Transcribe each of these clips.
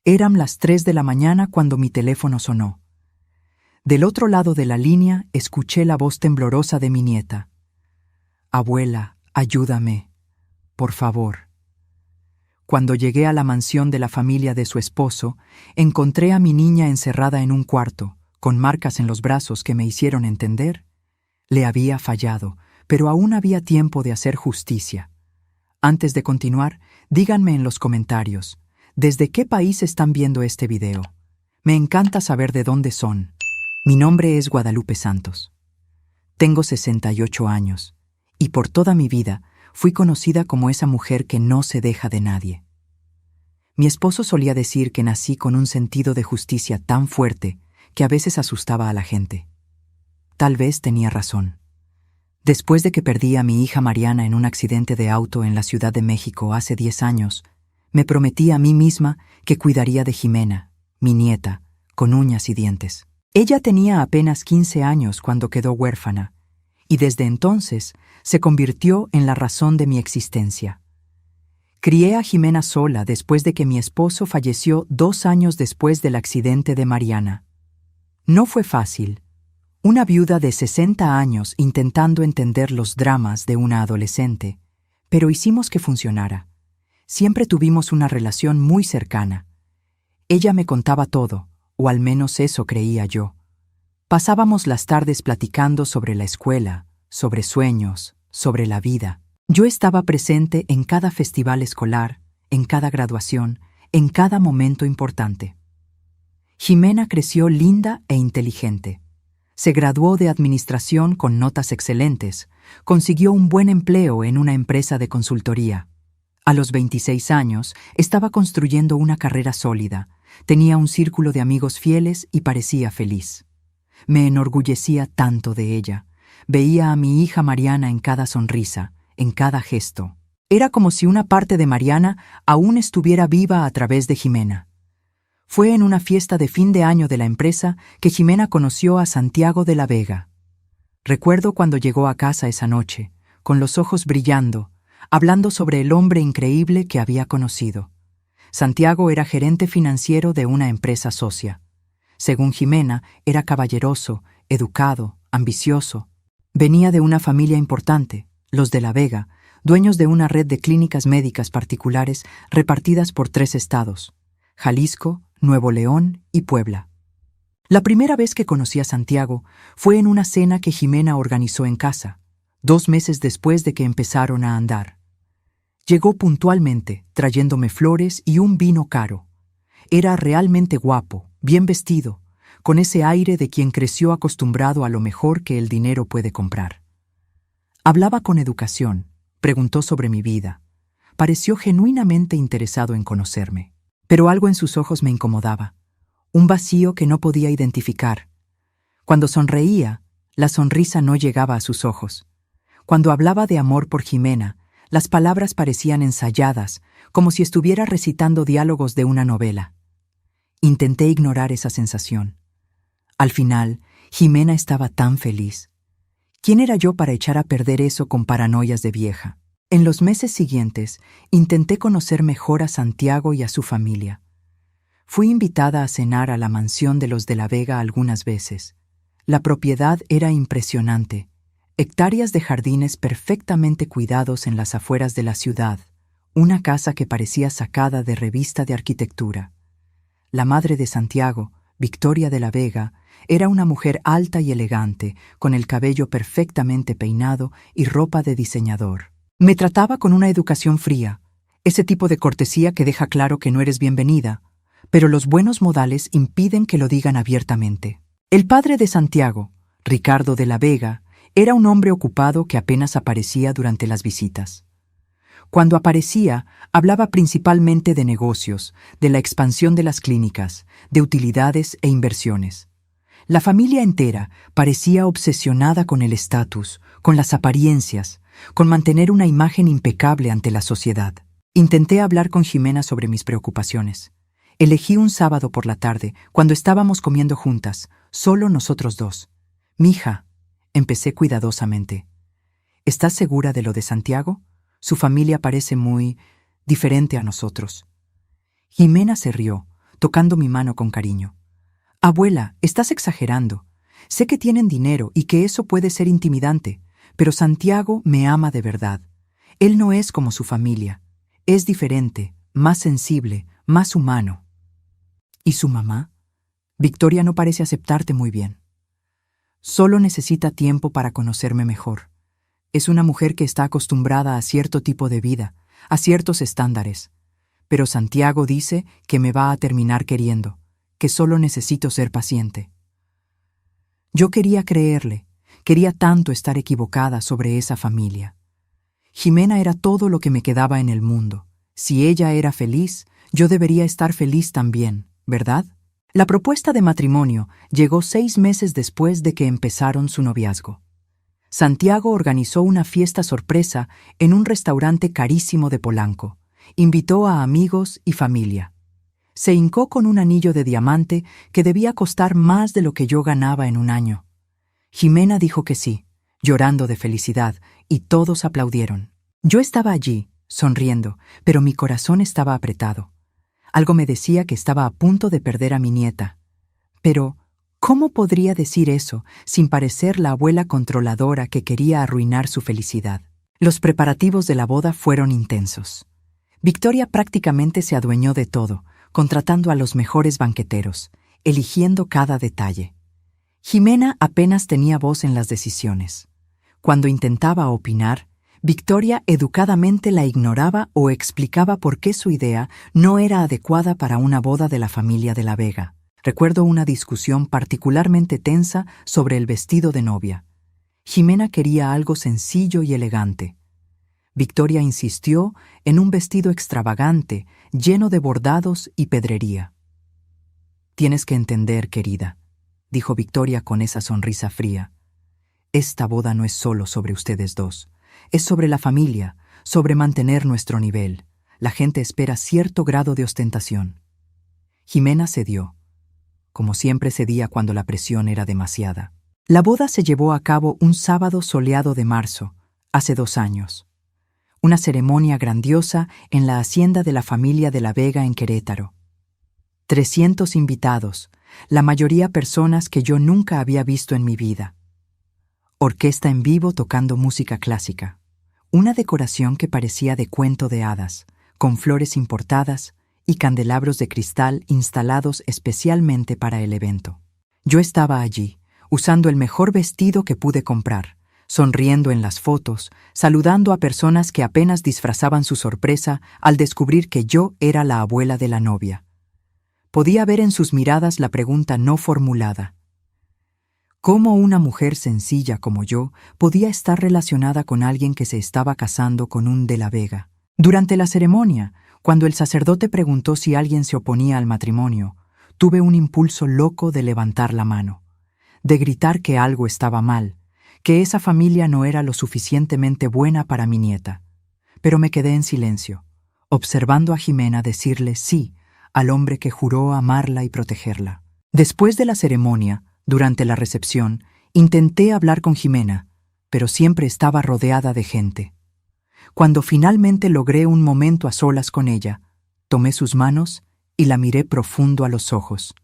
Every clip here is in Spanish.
Eran las 3 de la mañana cuando mi teléfono sonó. Del otro lado de la línea escuché la voz temblorosa de mi nieta. «Abuela, ayúdame, por favor». Cuando llegué a la mansión de la familia de su esposo, encontré a mi niña encerrada en un cuarto, con marcas en los brazos que me hicieron entender. Le había fallado, pero aún había tiempo de hacer justicia. Antes de continuar, díganme en los comentarios, ¿desde qué país están viendo este video? Me encanta saber de dónde son. Mi nombre es Guadalupe Santos. Tengo 68 años, y por toda mi vida fui conocida como esa mujer que no se deja de nadie. Mi esposo solía decir que nací con un sentido de justicia tan fuerte que a veces asustaba a la gente. Tal vez tenía razón. Después de que perdí a mi hija Mariana en un accidente de auto en la Ciudad de México hace 10 años, me prometí a mí misma que cuidaría de Jimena, mi nieta, con uñas y dientes. Ella tenía apenas 15 años cuando quedó huérfana, y desde entonces se convirtió en la razón de mi existencia. Crié a Jimena sola después de que mi esposo falleció 2 años después del accidente de Mariana. No fue fácil. Una viuda de 60 años intentando entender los dramas de una adolescente, pero hicimos que funcionara. Siempre tuvimos una relación muy cercana. Ella me contaba todo, o al menos eso creía yo. Pasábamos las tardes platicando sobre la escuela, sobre sueños, sobre la vida. Yo estaba presente en cada festival escolar, en cada graduación, en cada momento importante. Jimena creció linda e inteligente. Se graduó de administración con notas excelentes, consiguió un buen empleo en una empresa de consultoría. A los 26 años estaba construyendo una carrera sólida, tenía un círculo de amigos fieles y parecía feliz. Me enorgullecía tanto de ella. Veía a mi hija Mariana en cada sonrisa, en cada gesto. Era como si una parte de Mariana aún estuviera viva a través de Jimena. Fue en una fiesta de fin de año de la empresa que Jimena conoció a Santiago de la Vega. Recuerdo cuando llegó a casa esa noche, con los ojos brillando, hablando sobre el hombre increíble que había conocido. Santiago era gerente financiero de una empresa socia. Según Jimena, era caballeroso, educado, ambicioso. Venía de una familia importante, los de la Vega, dueños de una red de clínicas médicas particulares repartidas por 3 estados: Jalisco, Nuevo León y Puebla. La primera vez que conocí a Santiago fue en una cena que Jimena organizó en casa, 2 meses después de que empezaron a andar. Llegó puntualmente, trayéndome flores y un vino caro. Era realmente guapo, bien vestido, con ese aire de quien creció acostumbrado a lo mejor que el dinero puede comprar. Hablaba con educación, preguntó sobre mi vida. Pareció genuinamente interesado en conocerme. Pero algo en sus ojos me incomodaba, un vacío que no podía identificar. Cuando sonreía, la sonrisa no llegaba a sus ojos. Cuando hablaba de amor por Jimena, las palabras parecían ensayadas, como si estuviera recitando diálogos de una novela. Intenté ignorar esa sensación. Al final, Jimena estaba tan feliz. ¿Quién era yo para echar a perder eso con paranoias de vieja? En los meses siguientes, intenté conocer mejor a Santiago y a su familia. Fui invitada a cenar a la mansión de los de la Vega algunas veces. La propiedad era impresionante. Hectáreas de jardines perfectamente cuidados en las afueras de la ciudad. Una casa que parecía sacada de revista de arquitectura. La madre de Santiago, Victoria de la Vega, era una mujer alta y elegante, con el cabello perfectamente peinado y ropa de diseñador. Me trataba con una educación fría, ese tipo de cortesía que deja claro que no eres bienvenida, pero los buenos modales impiden que lo digan abiertamente. El padre de Santiago, Ricardo de la Vega, era un hombre ocupado que apenas aparecía durante las visitas. Cuando aparecía, hablaba principalmente de negocios, de la expansión de las clínicas, de utilidades e inversiones. La familia entera parecía obsesionada con el estatus, con las apariencias, con mantener una imagen impecable ante la sociedad. Intenté hablar con Jimena sobre mis preocupaciones. Elegí un sábado por la tarde, cuando estábamos comiendo juntas, solo nosotros dos. «Mija», empecé cuidadosamente, «¿estás segura de lo de Santiago? Su familia parece muy diferente a nosotros». Jimena se rió, tocando mi mano con cariño. Abuela, estás exagerando. Sé que tienen dinero y que eso puede ser intimidante, pero Santiago me ama de verdad. Él no es como su familia. Es diferente, más sensible, más humano. ¿Y su mamá? Victoria no parece aceptarte muy bien. Solo necesita tiempo para conocerme mejor. Es una mujer que está acostumbrada a cierto tipo de vida, a ciertos estándares. Pero Santiago dice que me va a terminar queriendo, que solo necesito ser paciente. Yo quería creerle, quería tanto estar equivocada sobre esa familia. Jimena era todo lo que me quedaba en el mundo. Si ella era feliz, yo debería estar feliz también, ¿verdad? La propuesta de matrimonio llegó 6 meses después de que empezaron su noviazgo. Santiago organizó una fiesta sorpresa en un restaurante carísimo de Polanco. Invitó a amigos y familia. Se hincó con un anillo de diamante que debía costar más de lo que yo ganaba en un año. Jimena dijo que sí, llorando de felicidad, y todos aplaudieron. Yo estaba allí, sonriendo, pero mi corazón estaba apretado. Algo me decía que estaba a punto de perder a mi nieta. Pero, ¿cómo podría decir eso sin parecer la abuela controladora que quería arruinar su felicidad? Los preparativos de la boda fueron intensos. Victoria prácticamente se adueñó de todo, contratando a los mejores banqueteros, eligiendo cada detalle. Jimena apenas tenía voz en las decisiones. Cuando intentaba opinar, Victoria educadamente la ignoraba o explicaba por qué su idea no era adecuada para una boda de la familia de la Vega. Recuerdo una discusión particularmente tensa sobre el vestido de novia. Jimena quería algo sencillo y elegante. Victoria insistió en un vestido extravagante, lleno de bordados y pedrería. «Tienes que entender, querida», dijo Victoria con esa sonrisa fría. «Esta boda no es solo sobre ustedes dos. Es sobre la familia, sobre mantener nuestro nivel. La gente espera cierto grado de ostentación». Jimena cedió. Como siempre cedía cuando la presión era demasiada. La boda se llevó a cabo un sábado soleado de marzo, hace 2 años. Una ceremonia grandiosa en la hacienda de la familia de la Vega en Querétaro. 300 invitados, la mayoría personas que yo nunca había visto en mi vida. Orquesta en vivo tocando música clásica. Una decoración que parecía de cuento de hadas, con flores importadas y candelabros de cristal instalados especialmente para el evento. Yo estaba allí, usando el mejor vestido que pude comprar, sonriendo en las fotos, saludando a personas que apenas disfrazaban su sorpresa al descubrir que yo era la abuela de la novia. Podía ver en sus miradas la pregunta no formulada. ¿Cómo una mujer sencilla como yo podía estar relacionada con alguien que se estaba casando con un de la Vega? Durante la ceremonia, cuando el sacerdote preguntó si alguien se oponía al matrimonio, tuve un impulso loco de levantar la mano, de gritar que algo estaba mal, que esa familia no era lo suficientemente buena para mi nieta. Pero me quedé en silencio, observando a Jimena decirle sí al hombre que juró amarla y protegerla. Después de la ceremonia, durante la recepción, intenté hablar con Jimena, pero siempre estaba rodeada de gente. Cuando finalmente logré un momento a solas con ella, tomé sus manos y la miré profundo a los ojos.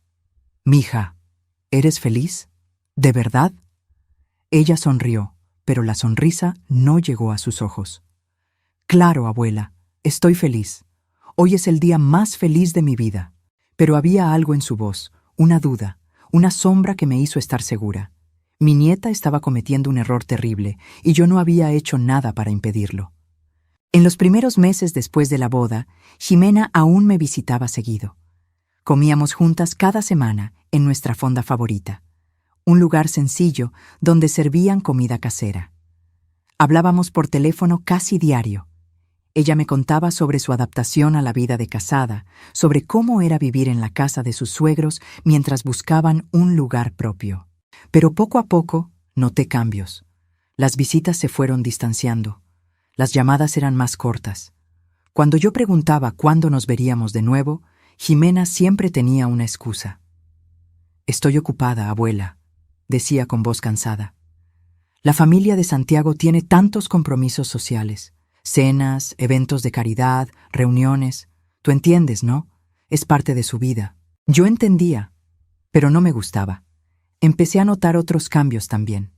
«Mija, ¿eres feliz? ¿De verdad?» Ella sonrió, pero la sonrisa no llegó a sus ojos. «Claro, abuela, estoy feliz. Hoy es el día más feliz de mi vida». Pero había algo en su voz, una duda, una sombra que me hizo estar segura. Mi nieta estaba cometiendo un error terrible y yo no había hecho nada para impedirlo. En los primeros meses después de la boda, Jimena aún me visitaba seguido. Comíamos juntas cada semana en nuestra fonda favorita, un lugar sencillo donde servían comida casera. Hablábamos por teléfono casi diario. Ella me contaba sobre su adaptación a la vida de casada, sobre cómo era vivir en la casa de sus suegros mientras buscaban un lugar propio. Pero poco a poco noté cambios. Las visitas se fueron distanciando. Las llamadas eran más cortas. Cuando yo preguntaba cuándo nos veríamos de nuevo, Jimena siempre tenía una excusa. «Estoy ocupada, abuela», decía con voz cansada. «La familia de Santiago tiene tantos compromisos sociales. Cenas, eventos de caridad, reuniones. Tú entiendes, ¿no? Es parte de su vida». Yo entendía, pero no me gustaba. Empecé a notar otros cambios también.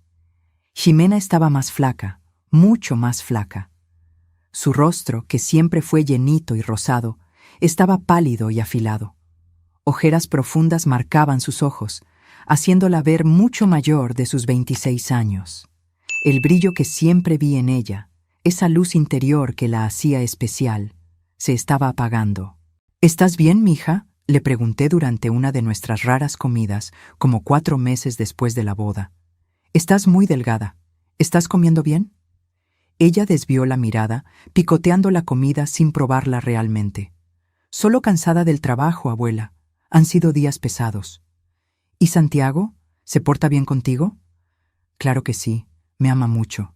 Ximena estaba más flaca, mucho más flaca. Su rostro, que siempre fue llenito y rosado, estaba pálido y afilado. Ojeras profundas marcaban sus ojos, haciéndola ver mucho mayor de sus 26 años. El brillo que siempre vi en ella, esa luz interior que la hacía especial, se estaba apagando. ¿Estás bien, mija?, le pregunté durante una de nuestras raras comidas, como 4 meses después de la boda. «Estás muy delgada. ¿Estás comiendo bien?» Ella desvió la mirada, picoteando la comida sin probarla realmente. «Solo cansada del trabajo, abuela. Han sido días pesados». «¿Y Santiago? ¿Se porta bien contigo?» «Claro que sí. Me ama mucho».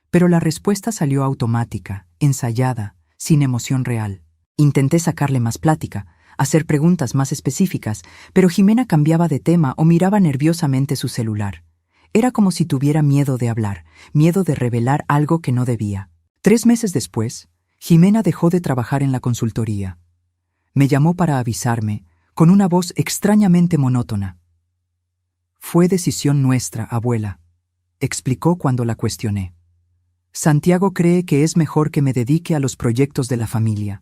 Pero la respuesta salió automática, ensayada, sin emoción real. Intenté sacarle más plática, hacer preguntas más específicas, pero Ximena cambiaba de tema o miraba nerviosamente su celular. Era como si tuviera miedo de hablar, miedo de revelar algo que no debía. 3 meses después, Ximena dejó de trabajar en la consultoría. Me llamó para avisarme, con una voz extrañamente monótona. «Fue decisión nuestra, abuela», explicó cuando la cuestioné. «Santiago cree que es mejor que me dedique a los proyectos de la familia.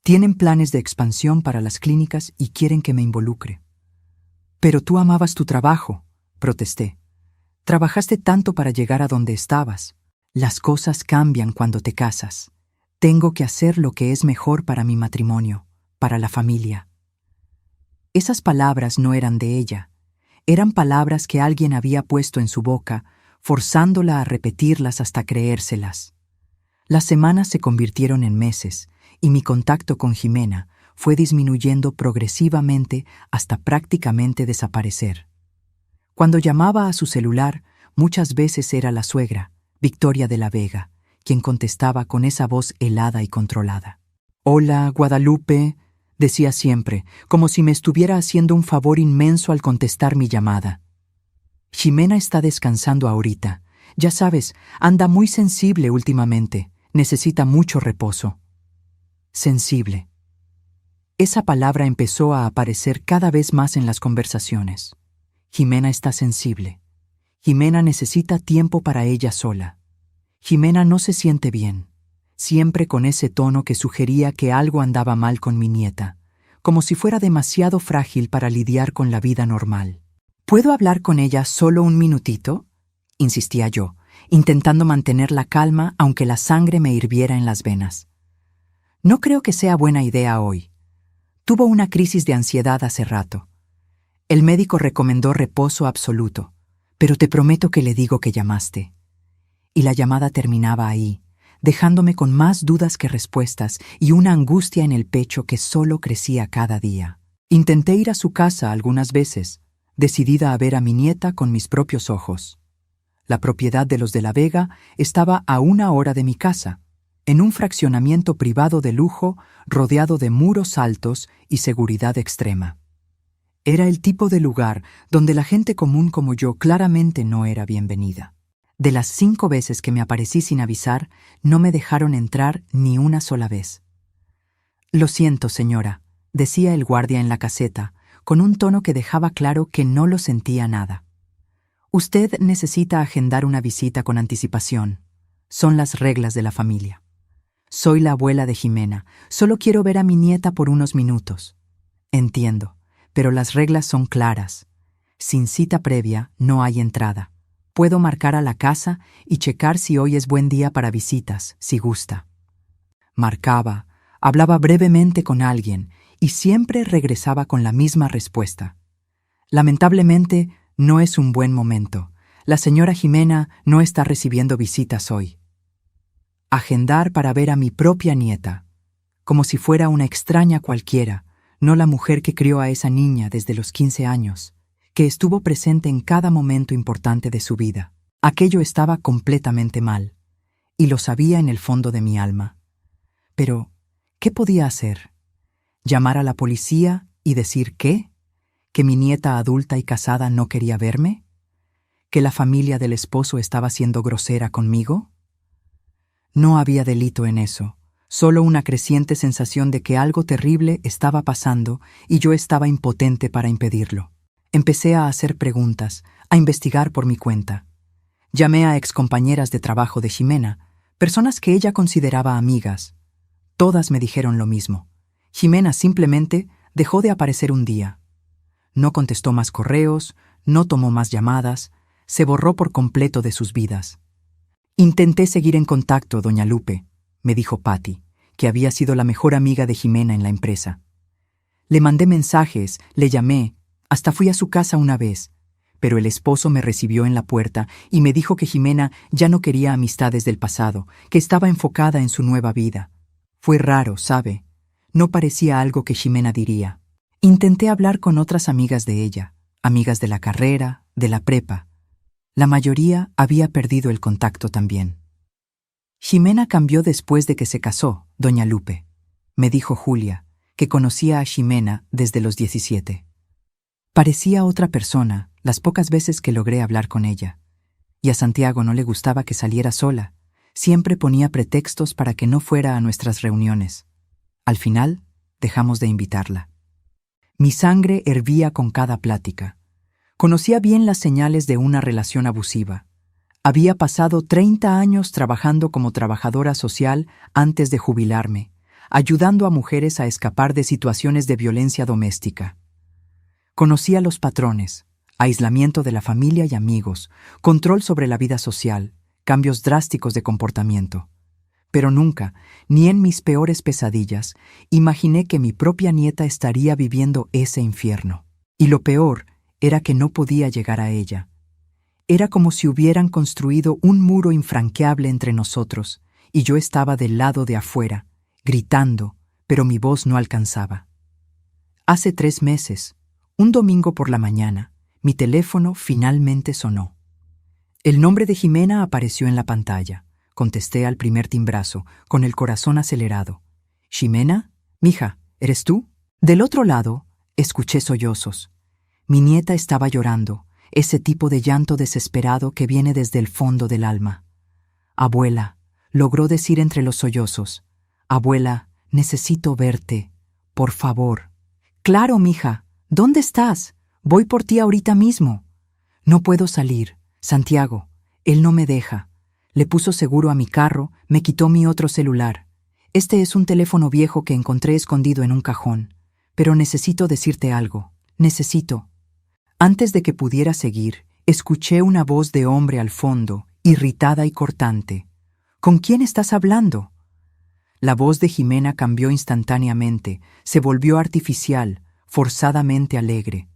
Tienen planes de expansión para las clínicas y quieren que me involucre». «Pero tú amabas tu trabajo», protesté. «Trabajaste tanto para llegar a donde estabas. Las cosas cambian cuando te casas. Tengo que hacer lo que es mejor para mi matrimonio, para la familia». Esas palabras no eran de ella. Eran palabras que alguien había puesto en su boca, forzándola a repetirlas hasta creérselas. Las semanas se convirtieron en meses, y mi contacto con Ximena fue disminuyendo progresivamente hasta prácticamente desaparecer. Cuando llamaba a su celular, muchas veces era la suegra, Victoria de la Vega, quien contestaba con esa voz helada y controlada. «Hola, Guadalupe», decía siempre, como si me estuviera haciendo un favor inmenso al contestar mi llamada. «Ximena está descansando ahorita. Ya sabes, anda muy sensible últimamente. Necesita mucho reposo». Sensible. Esa palabra empezó a aparecer cada vez más en las conversaciones. Ximena está sensible. Ximena necesita tiempo para ella sola. Ximena no se siente bien, siempre con ese tono que sugería que algo andaba mal con mi nieta, como si fuera demasiado frágil para lidiar con la vida normal. «¿Puedo hablar con ella solo un minutito?», insistía yo, intentando mantener la calma aunque la sangre me hirviera en las venas. «No creo que sea buena idea hoy. Tuvo una crisis de ansiedad hace rato. El médico recomendó reposo absoluto, pero te prometo que le digo que llamaste». Y la llamada terminaba ahí, dejándome con más dudas que respuestas y una angustia en el pecho que solo crecía cada día. Intenté ir a su casa algunas veces, decidida a ver a mi nieta con mis propios ojos. La propiedad de los de la Vega estaba a 1 hora de mi casa, en un fraccionamiento privado de lujo rodeado de muros altos y seguridad extrema. Era el tipo de lugar donde la gente común como yo claramente no era bienvenida. De las 5 veces que me aparecí sin avisar, no me dejaron entrar ni una sola vez. «Lo siento, señora», decía el guardia en la caseta, con un tono que dejaba claro que no lo sentía nada. «Usted necesita agendar una visita con anticipación. Son las reglas de la familia. Soy la abuela de Ximena. Solo quiero ver a mi nieta por unos minutos». «Entiendo, pero las reglas son claras. Sin cita previa no hay entrada. Puedo marcar a la casa y checar si hoy es buen día para visitas, si gusta». Marcaba, hablaba brevemente con alguien y siempre regresaba con la misma respuesta. «Lamentablemente, no es un buen momento. La señora Ximena no está recibiendo visitas hoy». Agendar para ver a mi propia nieta, como si fuera una extraña cualquiera, no la mujer que crió a esa niña desde los 15 años, que estuvo presente en cada momento importante de su vida. Aquello estaba completamente mal, y lo sabía en el fondo de mi alma. Pero, ¿qué podía hacer? ¿Llamar a la policía y decir qué? ¿Que mi nieta adulta y casada no quería verme? ¿Que la familia del esposo estaba siendo grosera conmigo? No había delito en eso, solo una creciente sensación de que algo terrible estaba pasando y yo estaba impotente para impedirlo. Empecé a hacer preguntas, a investigar por mi cuenta. Llamé a excompañeras de trabajo de Ximena, personas que ella consideraba amigas. Todas me dijeron lo mismo. Ximena simplemente dejó de aparecer un día. No contestó más correos, no tomó más llamadas, se borró por completo de sus vidas. Intenté seguir en contacto, doña Lupe, me dijo Patty, que había sido la mejor amiga de Ximena en la empresa. Le mandé mensajes, le llamé, hasta fui a su casa una vez, pero el esposo me recibió en la puerta y me dijo que Ximena ya no quería amistades del pasado, que estaba enfocada en su nueva vida. Fue raro, ¿sabe? No parecía algo que Ximena diría. Intenté hablar con otras amigas de ella, amigas de la carrera, de la prepa. La mayoría había perdido el contacto también. Ximena cambió después de que se casó, doña Lupe, me dijo Julia, que conocía a Ximena desde los 17. Parecía otra persona las pocas veces que logré hablar con ella. Y a Santiago no le gustaba que saliera sola. Siempre ponía pretextos para que no fuera a nuestras reuniones. Al final, dejamos de invitarla. Mi sangre hervía con cada plática. Conocía bien las señales de una relación abusiva. Había pasado 30 años trabajando como trabajadora social antes de jubilarme, ayudando a mujeres a escapar de situaciones de violencia doméstica. Conocía los patrones: aislamiento de la familia y amigos, control sobre la vida social, cambios drásticos de comportamiento. Pero nunca, ni en mis peores pesadillas, imaginé que mi propia nieta estaría viviendo ese infierno. Y lo peor era que no podía llegar a ella. Era como si hubieran construido un muro infranqueable entre nosotros, y yo estaba del lado de afuera, gritando, pero mi voz no alcanzaba. Hace 3 meses, un domingo por la mañana, mi teléfono finalmente sonó. El nombre de Ximena apareció en la pantalla. Contesté al primer timbrazo, con el corazón acelerado. «¿Ximena? Mija, ¿eres tú?» Del otro lado, escuché sollozos. Mi nieta estaba llorando, ese tipo de llanto desesperado que viene desde el fondo del alma. «Abuela», logró decir entre los sollozos. «Abuela, necesito verte. Por favor». «Claro, mija. ¿Dónde estás? Voy por ti ahorita mismo». «No puedo salir. Santiago, él no me deja. Le puso seguro a mi carro, me quitó mi otro celular. Este es un teléfono viejo que encontré escondido en un cajón. Pero necesito decirte algo. Necesito». Antes de que pudiera seguir, escuché una voz de hombre al fondo, irritada y cortante. «¿Con quién estás hablando?» La voz de Ximena cambió instantáneamente, se volvió artificial, forzadamente alegre.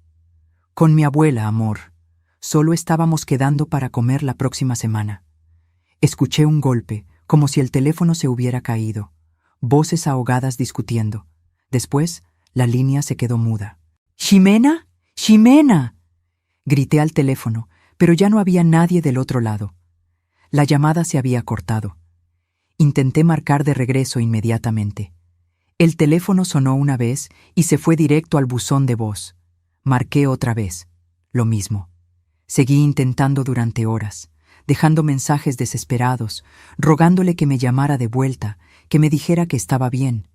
«Con mi abuela, amor. Solo estábamos quedando para comer la próxima semana». Escuché un golpe, como si el teléfono se hubiera caído. Voces ahogadas discutiendo. Después, la línea se quedó muda. «¿Ximena? ¡Ximena!», grité al teléfono, pero ya no había nadie del otro lado. La llamada se había cortado. Intenté marcar de regreso inmediatamente. El teléfono sonó una vez y se fue directo al buzón de voz. Marqué otra vez. Lo mismo. Seguí intentando durante horas, dejando mensajes desesperados, rogándole que me llamara de vuelta, que me dijera que estaba bien.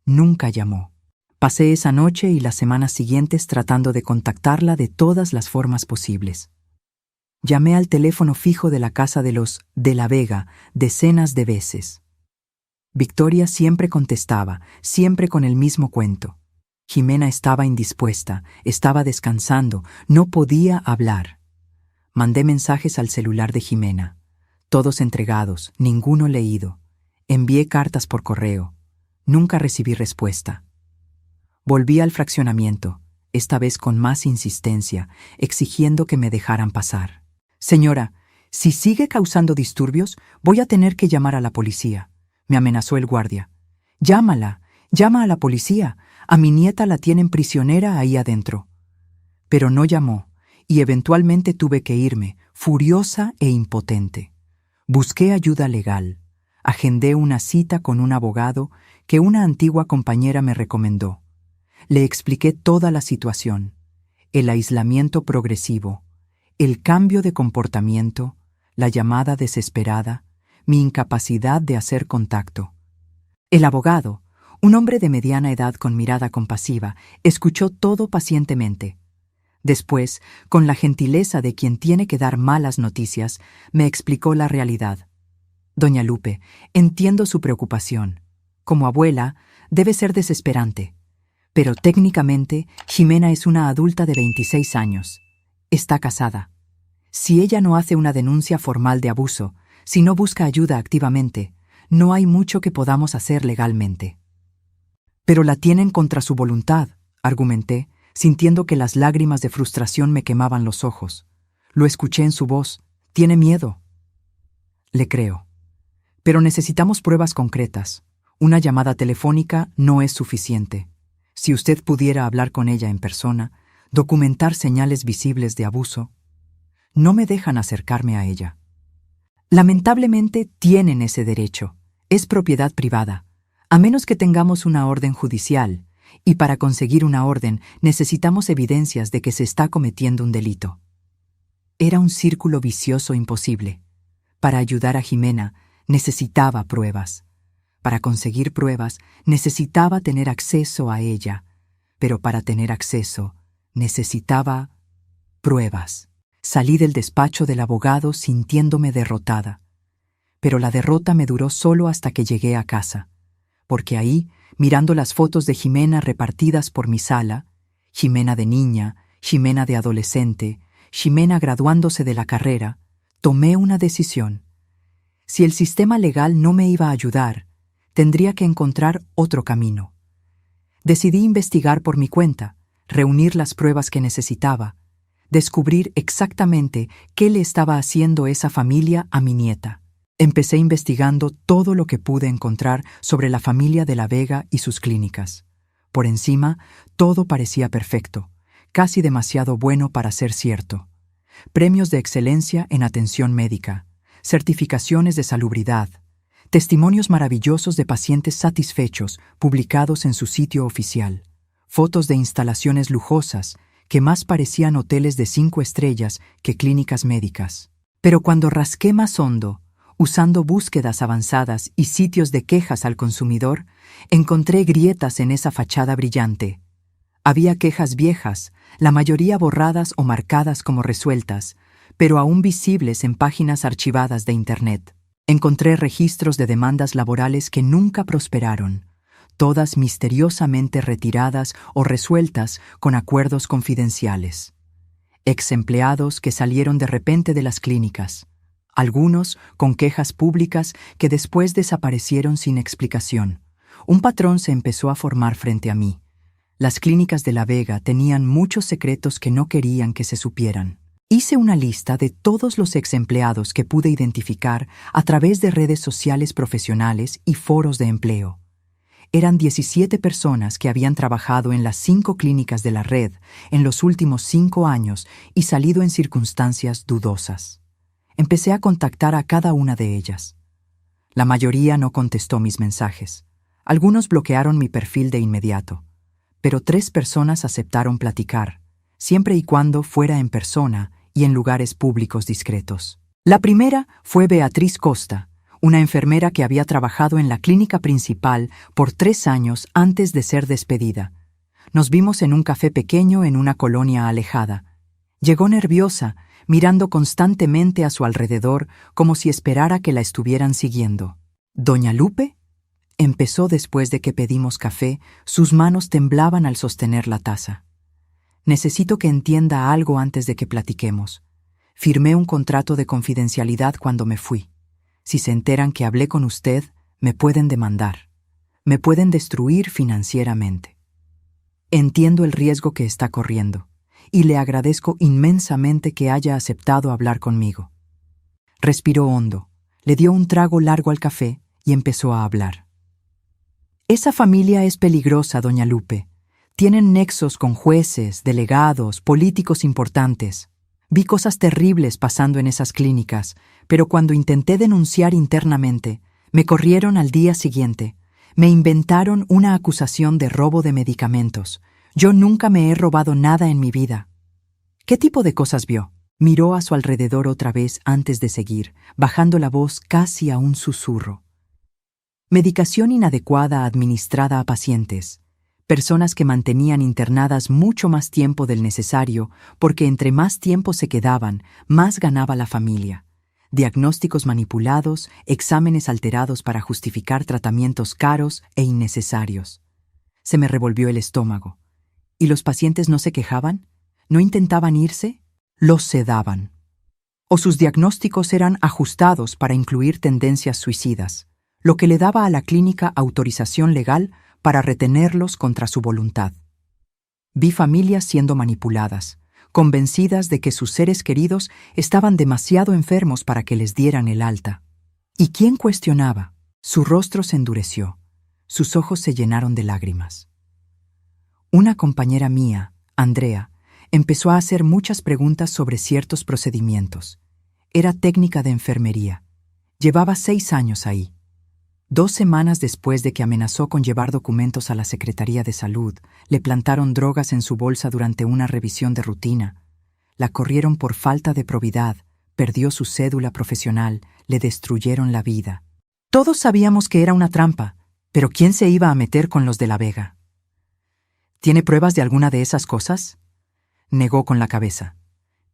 Nunca llamó. Pasé esa noche y las semanas siguientes tratando de contactarla de todas las formas posibles. Llamé al teléfono fijo de la casa de los de la Vega decenas de veces. Victoria siempre contestaba, siempre con el mismo cuento. Ximena estaba indispuesta, estaba descansando, no podía hablar. Mandé mensajes al celular de Ximena, todos entregados, ninguno leído. Envié cartas por correo. Nunca recibí respuesta. Volví al fraccionamiento, esta vez con más insistencia, exigiendo que me dejaran pasar. «Señora, si sigue causando disturbios, voy a tener que llamar a la policía», me amenazó el guardia. «Llámala, llama a la policía. A mi nieta la tienen prisionera ahí adentro». Pero no llamó, y eventualmente tuve que irme, furiosa e impotente. Busqué ayuda legal. Agendé una cita con un abogado que una antigua compañera me recomendó. Le expliqué toda la situación: el aislamiento progresivo, el cambio de comportamiento, la llamada desesperada, mi incapacidad de hacer contacto. El abogado, un hombre de mediana edad con mirada compasiva, escuchó todo pacientemente. Después, con la gentileza de quien tiene que dar malas noticias, me explicó la realidad. Doña Lupe, entiendo su preocupación. Como abuela, debe ser desesperante. Pero técnicamente, Ximena es una adulta de 26 años. Está casada. Si ella no hace una denuncia formal de abuso, si no busca ayuda activamente, no hay mucho que podamos hacer legalmente. Pero la tienen contra su voluntad, argumenté, sintiendo que las lágrimas de frustración me quemaban los ojos. Lo escuché en su voz. Tiene miedo. Le creo. Pero necesitamos pruebas concretas. Una llamada telefónica no es suficiente. Si usted pudiera hablar con ella en persona, documentar señales visibles de abuso. No me dejan acercarme a ella. Lamentablemente tienen ese derecho. Es propiedad privada, a menos que tengamos una orden judicial, y para conseguir una orden necesitamos evidencias de que se está cometiendo un delito. Era un círculo vicioso imposible. Para ayudar a Ximena, necesitaba pruebas. Para conseguir pruebas, necesitaba tener acceso a ella. Pero para tener acceso, necesitaba pruebas. Salí del despacho del abogado sintiéndome derrotada. Pero la derrota me duró solo hasta que llegué a casa. Porque ahí, mirando las fotos de Ximena repartidas por mi sala, Ximena de niña, Ximena de adolescente, Ximena graduándose de la carrera, tomé una decisión. Si el sistema legal no me iba a ayudar, tendría que encontrar otro camino. Decidí investigar por mi cuenta, reunir las pruebas que necesitaba, descubrir exactamente qué le estaba haciendo esa familia a mi nieta. Empecé investigando todo lo que pude encontrar sobre la familia de la Vega y sus clínicas. Por encima, todo parecía perfecto, casi demasiado bueno para ser cierto. Premios de excelencia en atención médica, certificaciones de salubridad, testimonios maravillosos de pacientes satisfechos publicados en su sitio oficial, fotos de instalaciones lujosas que más parecían hoteles de 5 estrellas que clínicas médicas. Pero cuando rasqué más hondo, usando búsquedas avanzadas y sitios de quejas al consumidor, encontré grietas en esa fachada brillante. Había quejas viejas, la mayoría borradas o marcadas como resueltas, pero aún visibles en páginas archivadas de Internet. Encontré registros de demandas laborales que nunca prosperaron, todas misteriosamente retiradas o resueltas con acuerdos confidenciales. Ex empleados que salieron de repente de las clínicas, algunos con quejas públicas que después desaparecieron sin explicación. Un patrón se empezó a formar frente a mí. Las clínicas de La Vega tenían muchos secretos que no querían que se supieran. Hice una lista de todos los ex empleados que pude identificar a través de redes sociales profesionales y foros de empleo. Eran 17 personas que habían trabajado en las 5 clínicas de la red en los últimos 5 años y salido en circunstancias dudosas. Empecé a contactar a cada una de ellas. La mayoría no contestó mis mensajes. Algunos bloquearon mi perfil de inmediato. Pero 3 personas aceptaron platicar, siempre y cuando fuera en persona y en lugares públicos discretos. La primera fue Beatriz Costa, una enfermera que había trabajado en la clínica principal por 3 años antes de ser despedida. Nos vimos en un café pequeño en una colonia alejada. Llegó nerviosa, mirando constantemente a su alrededor como si esperara que la estuvieran siguiendo. ¿Doña Lupe? Empezó después de que pedimos café, sus manos temblaban al sostener la taza. Necesito que entienda algo antes de que platiquemos. Firmé un contrato de confidencialidad cuando me fui. Si se enteran que hablé con usted, me pueden demandar. Me pueden destruir financieramente. Entiendo el riesgo que está corriendo, y le agradezco inmensamente que haya aceptado hablar conmigo. Respiró hondo, le dio un trago largo al café y empezó a hablar. Esa familia es peligrosa, doña Lupe. Tienen nexos con jueces, delegados, políticos importantes. Vi cosas terribles pasando en esas clínicas, pero cuando intenté denunciar internamente, me corrieron al día siguiente. Me inventaron una acusación de robo de medicamentos. Yo nunca me he robado nada en mi vida. ¿Qué tipo de cosas vio? Miró a su alrededor otra vez antes de seguir, bajando la voz casi a un susurro. medicación inadecuada administrada a pacientes, personas que mantenían internadas mucho más tiempo del necesario porque entre más tiempo se quedaban, más ganaba la familia, diagnósticos manipulados, exámenes alterados para justificar tratamientos caros e innecesarios. Se me revolvió el estómago. ¿Y los pacientes no se quejaban? ¿No intentaban irse? Los sedaban. O sus diagnósticos eran ajustados para incluir tendencias suicidas, lo que le daba a la clínica autorización legal para retenerlos contra su voluntad. Vi familias siendo manipuladas, convencidas de que sus seres queridos estaban demasiado enfermos para que les dieran el alta. ¿Y quién cuestionaba? Su rostro se endureció, sus ojos se llenaron de lágrimas. Una compañera mía, Andrea, empezó a hacer muchas preguntas sobre ciertos procedimientos. Era técnica de enfermería. Llevaba 6 años ahí. 2 semanas después de que amenazó con llevar documentos a la Secretaría de Salud, le plantaron drogas en su bolsa durante una revisión de rutina. La corrieron por falta de probidad, perdió su cédula profesional, le destruyeron la vida. Todos sabíamos que era una trampa, pero ¿quién se iba a meter con los de La Vega? ¿Tiene pruebas de alguna de esas cosas? Negó con la cabeza.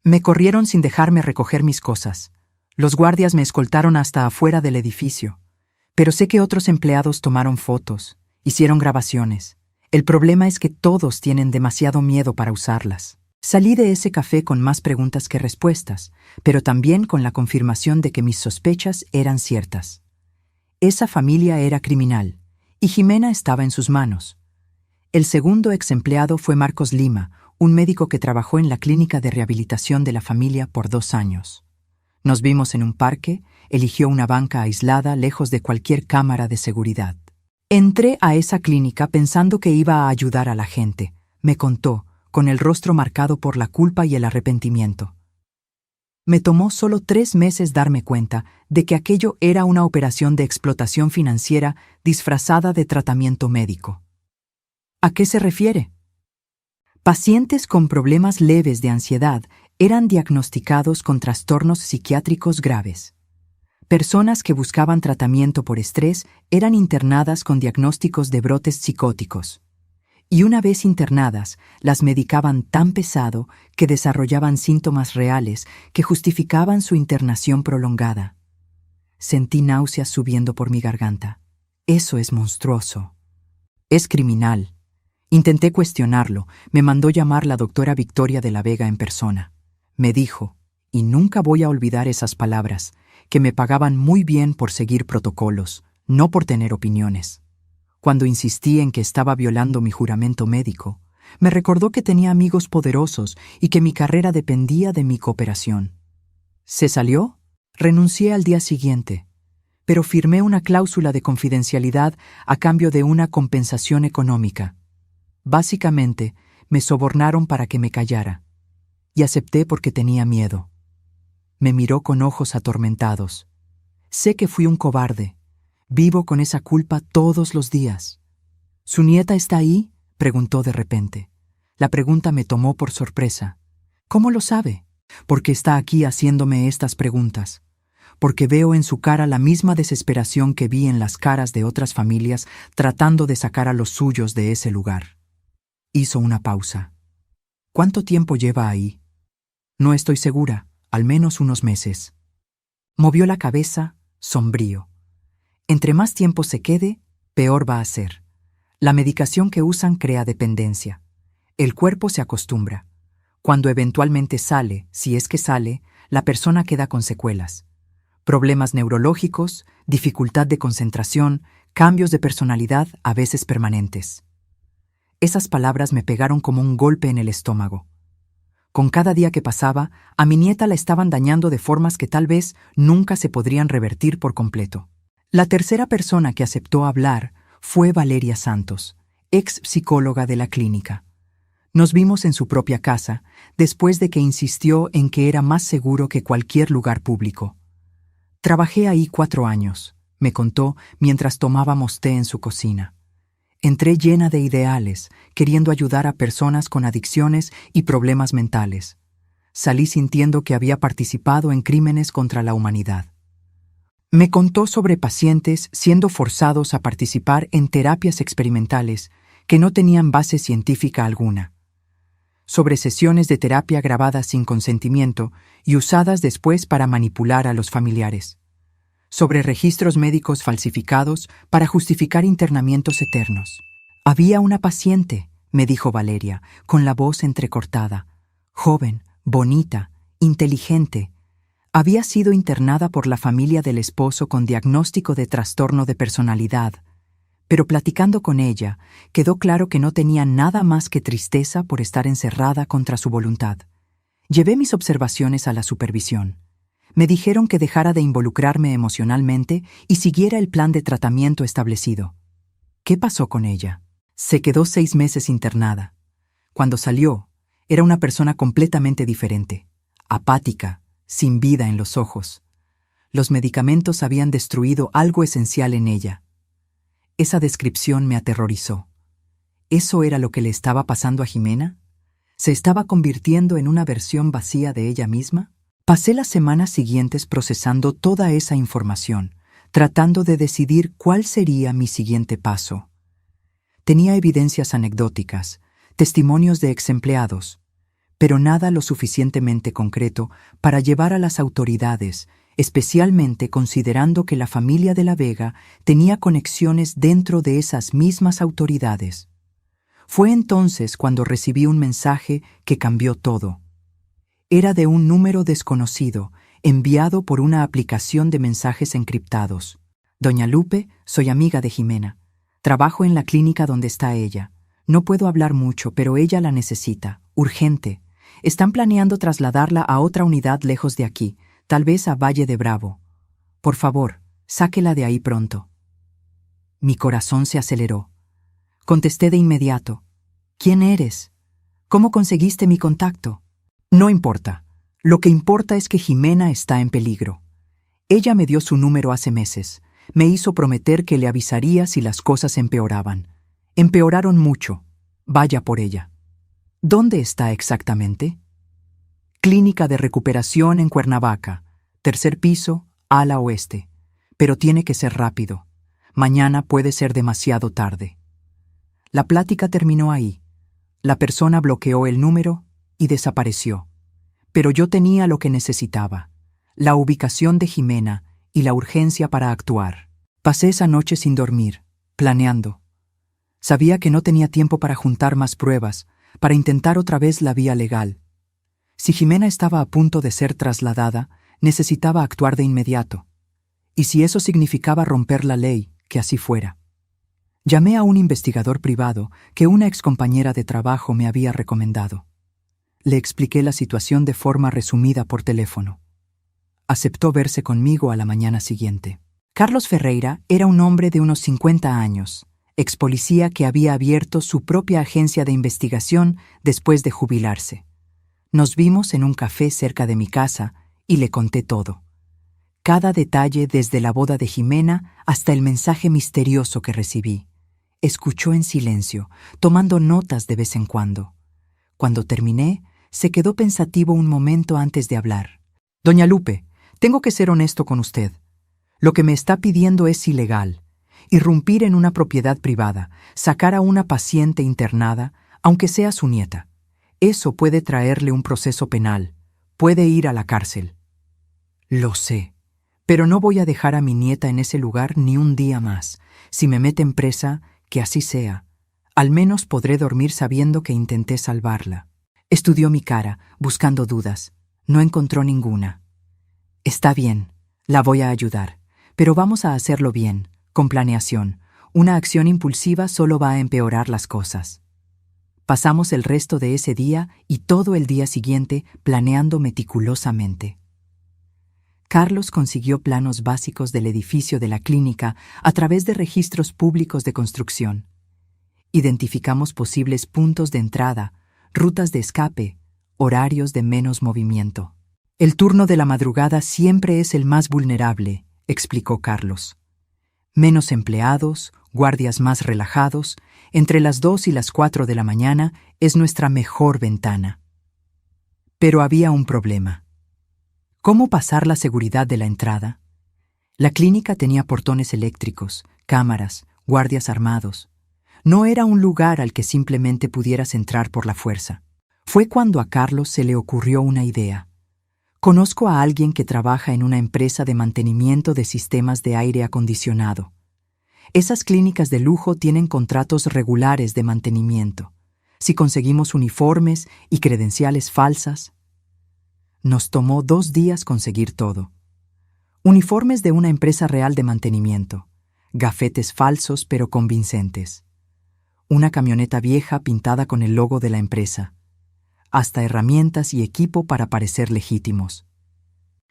Me corrieron sin dejarme recoger mis cosas. Los guardias me escoltaron hasta afuera del edificio. Pero sé que otros empleados tomaron fotos, hicieron grabaciones. El problema es que todos tienen demasiado miedo para usarlas. Salí de ese café con más preguntas que respuestas, pero también con la confirmación de que mis sospechas eran ciertas. Esa familia era criminal, y Jimena estaba en sus manos. El segundo ex empleado fue Marcos Lima, un médico que trabajó en la clínica de rehabilitación de la familia por 2 años. Nos vimos en un parque, eligió una banca aislada lejos de cualquier cámara de seguridad. Entré a esa clínica pensando que iba a ayudar a la gente, me contó, con el rostro marcado por la culpa y el arrepentimiento. Me tomó solo 3 meses darme cuenta de que aquello era una operación de explotación financiera disfrazada de tratamiento médico. ¿A qué se refiere? Pacientes con problemas leves de ansiedad eran diagnosticados con trastornos psiquiátricos graves. Personas que buscaban tratamiento por estrés eran internadas con diagnósticos de brotes psicóticos. Y una vez internadas, las medicaban tan pesado que desarrollaban síntomas reales que justificaban su internación prolongada. Sentí náuseas subiendo por mi garganta. Eso es monstruoso. Es criminal. Intenté cuestionarlo, me mandó llamar la doctora Victoria de la Vega en persona. Me dijo, y nunca voy a olvidar esas palabras, que me pagaban muy bien por seguir protocolos, no por tener opiniones. Cuando insistí en que estaba violando mi juramento médico, me recordó que tenía amigos poderosos y que mi carrera dependía de mi cooperación. ¿Se salió? Renuncié al día siguiente, pero firmé una cláusula de confidencialidad a cambio de una compensación económica. Básicamente, me sobornaron para que me callara, y acepté porque tenía miedo. Me miró con ojos atormentados. Sé que fui un cobarde. Vivo con esa culpa todos los días. ¿Su nieta está ahí?, preguntó de repente. La pregunta me tomó por sorpresa. ¿Cómo lo sabe? Porque está aquí haciéndome estas preguntas. Porque veo en su cara la misma desesperación que vi en las caras de otras familias tratando de sacar a los suyos de ese lugar. Hizo una pausa. ¿Cuánto tiempo lleva ahí? No estoy segura, al menos unos meses. Movió la cabeza, sombrío. Entre más tiempo se quede, peor va a ser. La medicación que usan crea dependencia. El cuerpo se acostumbra. Cuando eventualmente sale, si es que sale, la persona queda con secuelas. Problemas neurológicos, dificultad de concentración, cambios de personalidad a veces permanentes. Esas palabras me pegaron como un golpe en el estómago. Con cada día que pasaba, a mi nieta la estaban dañando de formas que tal vez nunca se podrían revertir por completo. La tercera persona que aceptó hablar fue Valeria Santos, ex psicóloga de la clínica. Nos vimos en su propia casa, después de que insistió en que era más seguro que cualquier lugar público. Trabajé ahí 4 años, me contó mientras tomábamos té en su cocina. Entré llena de ideales, queriendo ayudar a personas con adicciones y problemas mentales. Salí sintiendo que había participado en crímenes contra la humanidad. Me contó sobre pacientes siendo forzados a participar en terapias experimentales que no tenían base científica alguna, sobre sesiones de terapia grabadas sin consentimiento y usadas después para manipular a los familiares, sobre registros médicos falsificados para justificar internamientos eternos. Había una paciente, me dijo Valeria, con la voz entrecortada, joven, bonita, inteligente. Había sido internada por la familia del esposo con diagnóstico de trastorno de personalidad, pero platicando con ella, quedó claro que no tenía nada más que tristeza por estar encerrada contra su voluntad. Llevé mis observaciones a la supervisión. Me dijeron que dejara de involucrarme emocionalmente y siguiera el plan de tratamiento establecido. ¿Qué pasó con ella? Se quedó 6 meses internada. Cuando salió, era una persona completamente diferente, apática, sin vida en los ojos. Los medicamentos habían destruido algo esencial en ella. Esa descripción me aterrorizó. ¿Eso era lo que le estaba pasando a Jimena? ¿Se estaba convirtiendo en una versión vacía de ella misma? Pasé las semanas siguientes procesando toda esa información, tratando de decidir cuál sería mi siguiente paso. Tenía evidencias anecdóticas, testimonios de exempleados, pero nada lo suficientemente concreto para llevar a las autoridades, especialmente considerando que la familia de la Vega tenía conexiones dentro de esas mismas autoridades. Fue entonces cuando recibí un mensaje que cambió todo. Era de un número desconocido, enviado por una aplicación de mensajes encriptados. Doña Lupe, soy amiga de Jimena. Trabajo en la clínica donde está ella. No puedo hablar mucho, pero ella la necesita. Urgente. Están planeando trasladarla a otra unidad lejos de aquí, tal vez a Valle de Bravo. Por favor, sáquela de ahí pronto. Mi corazón se aceleró. Contesté de inmediato. ¿Quién eres? ¿Cómo conseguiste mi contacto? No importa. Lo que importa es que Jimena está en peligro. Ella me dio su número hace meses. Me hizo prometer que le avisaría si las cosas empeoraban. Empeoraron mucho. Vaya por ella. ¿Dónde está exactamente? Clínica de recuperación en Cuernavaca, 3er piso, ala oeste. Pero tiene que ser rápido. Mañana puede ser demasiado tarde. La plática terminó ahí. La persona bloqueó el número y desapareció. Pero yo tenía lo que necesitaba: la ubicación de Jimena y la urgencia para actuar. Pasé esa noche sin dormir, planeando. Sabía que no tenía tiempo para juntar más pruebas, para intentar otra vez la vía legal. Si Jimena estaba a punto de ser trasladada, necesitaba actuar de inmediato. Y si eso significaba romper la ley, que así fuera. Llamé a un investigador privado que una excompañera de trabajo me había recomendado. Le expliqué la situación de forma resumida por teléfono. Aceptó verse conmigo a la mañana siguiente. Carlos Ferreira era un hombre de unos 50 años, expolicía que había abierto su propia agencia de investigación después de jubilarse. Nos vimos en un café cerca de mi casa y le conté todo. Cada detalle, desde la boda de Jimena hasta el mensaje misterioso que recibí. Escuchó en silencio, tomando notas de vez en cuando. Cuando terminé, se quedó pensativo un momento antes de hablar. Doña Lupe, tengo que ser honesto con usted. Lo que me está pidiendo es ilegal. Irrumpir en una propiedad privada, sacar a una paciente internada, aunque sea su nieta. Eso puede traerle un proceso penal. Puede ir a la cárcel. Lo sé, pero no voy a dejar a mi nieta en ese lugar ni un día más. Si me meten presa, que así sea. Al menos podré dormir sabiendo que intenté salvarla. Estudió mi cara, buscando dudas. No encontró ninguna. Está bien, la voy a ayudar, pero vamos a hacerlo bien, con planeación. Una acción impulsiva solo va a empeorar las cosas. Pasamos el resto de ese día y todo el día siguiente planeando meticulosamente. Carlos consiguió planos básicos del edificio de la clínica a través de registros públicos de construcción. Identificamos posibles puntos de entrada, rutas de escape, horarios de menos movimiento. El turno de la madrugada siempre es el más vulnerable, explicó Carlos. Menos empleados, guardias más relajados, entre las 2 y las 4 de la mañana es nuestra mejor ventana. Pero había un problema. ¿Cómo pasar la seguridad de la entrada? La clínica tenía portones eléctricos, cámaras, guardias armados. No era un lugar al que simplemente pudieras entrar por la fuerza. Fue cuando a Carlos se le ocurrió una idea. Conozco a alguien que trabaja en una empresa de mantenimiento de sistemas de aire acondicionado. Esas clínicas de lujo tienen contratos regulares de mantenimiento. Si conseguimos uniformes y credenciales falsas, nos tomó 2 días conseguir todo. Uniformes de una empresa real de mantenimiento, gafetes falsos pero convincentes, una camioneta vieja pintada con el logo de la empresa, hasta herramientas y equipo para parecer legítimos.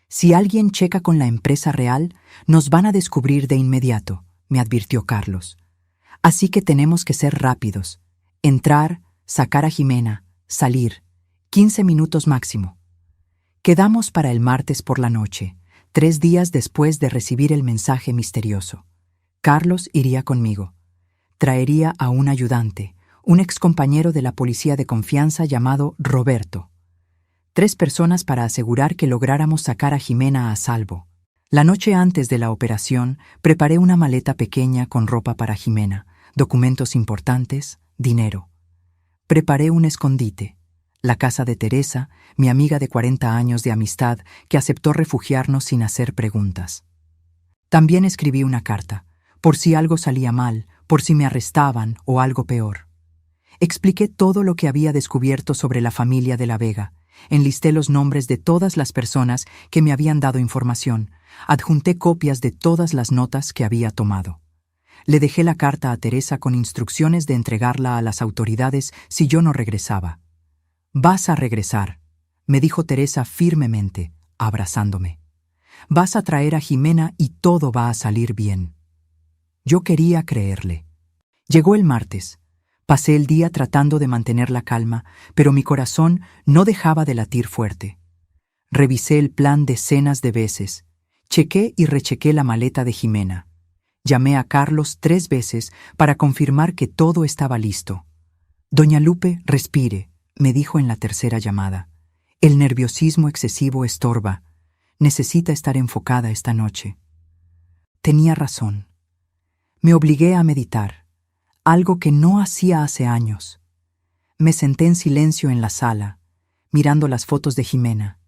Si alguien checa con la empresa real, nos van a descubrir de inmediato, me advirtió Carlos. Así que tenemos que ser rápidos. Entrar, sacar a Jimena, salir. 15 minutos máximo. Quedamos para el martes por la noche, 3 días después de recibir el mensaje misterioso. Carlos iría conmigo. Traería a un ayudante, un excompañero de la policía de confianza llamado Roberto. 3 personas para asegurar que lográramos sacar a Jimena a salvo. La noche antes de la operación, preparé una maleta pequeña con ropa para Jimena, documentos importantes, dinero. Preparé un escondite, la casa de Teresa, mi amiga de 40 años de amistad, que aceptó refugiarnos sin hacer preguntas. También escribí una carta, por si algo salía mal, por si me arrestaban o algo peor. Expliqué todo lo que había descubierto sobre la familia de la Vega. Enlisté los nombres de todas las personas que me habían dado información. Adjunté copias de todas las notas que había tomado. Le dejé la carta a Teresa con instrucciones de entregarla a las autoridades si yo no regresaba. «Vas a regresar», me dijo Teresa firmemente, abrazándome. «Vas a traer a Jimena y todo va a salir bien». Yo quería creerle. Llegó el martes. Pasé el día tratando de mantener la calma, pero mi corazón no dejaba de latir fuerte. Revisé el plan decenas de veces. Chequé y rechequé la maleta de Jimena. Llamé a Carlos 3 veces para confirmar que todo estaba listo. «Doña Lupe, respire», me dijo en la tercera llamada. «El nerviosismo excesivo estorba. Necesita estar enfocada esta noche». Tenía razón. Me obligué a meditar, algo que no hacía hace años. Me senté en silencio en la sala, mirando las fotos de Jimena,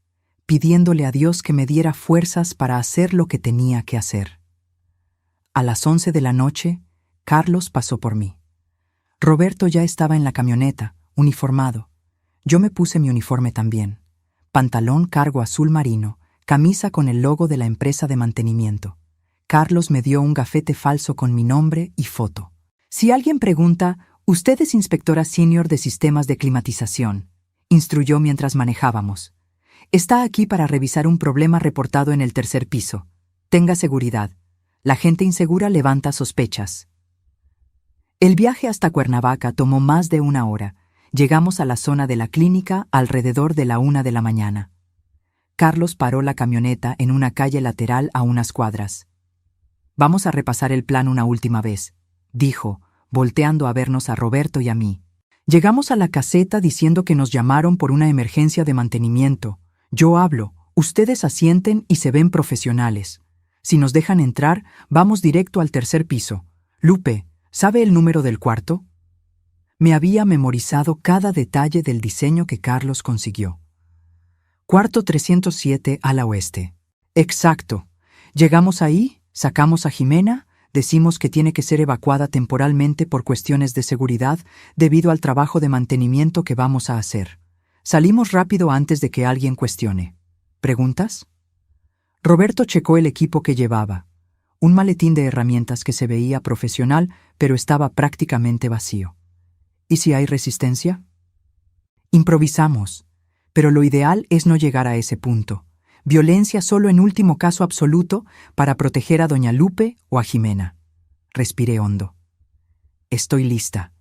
pidiéndole a Dios que me diera fuerzas para hacer lo que tenía que hacer. A las 11 de la noche, Carlos pasó por mí. Roberto ya estaba en la camioneta, uniformado. Yo me puse mi uniforme también. Pantalón cargo azul marino, camisa con el logo de la empresa de mantenimiento. Carlos me dio un gafete falso con mi nombre y foto. «Si alguien pregunta, usted es inspectora senior de sistemas de climatización», instruyó mientras manejábamos. «Está aquí para revisar un problema reportado en el 3er piso. Tenga seguridad. La gente insegura levanta sospechas». El viaje hasta Cuernavaca tomó más de 1 hora. Llegamos a la zona de la clínica alrededor de la 1 de la mañana. Carlos paró la camioneta en una calle lateral a unas cuadras. «Vamos a repasar el plan una última vez», dijo, volteando a vernos a Roberto y a mí. Llegamos a la caseta diciendo que nos llamaron por una emergencia de mantenimiento. Yo hablo, ustedes asienten y se ven profesionales. Si nos dejan entrar, vamos directo al 3er piso. Lupe, ¿sabe el número del cuarto? Me había memorizado cada detalle del diseño que Carlos consiguió. Cuarto 307 ala oeste. Exacto. Llegamos ahí, sacamos a Jimena, decimos que tiene que ser evacuada temporalmente por cuestiones de seguridad debido al trabajo de mantenimiento que vamos a hacer. Salimos rápido antes de que alguien cuestione. ¿Preguntas? Roberto checó el equipo que llevaba. Un maletín de herramientas que se veía profesional, pero estaba prácticamente vacío. ¿Y si hay resistencia? Improvisamos, pero lo ideal es no llegar a ese punto. Violencia solo en último caso absoluto para proteger a doña Lupe o a Jimena. Respiré hondo. Estoy lista.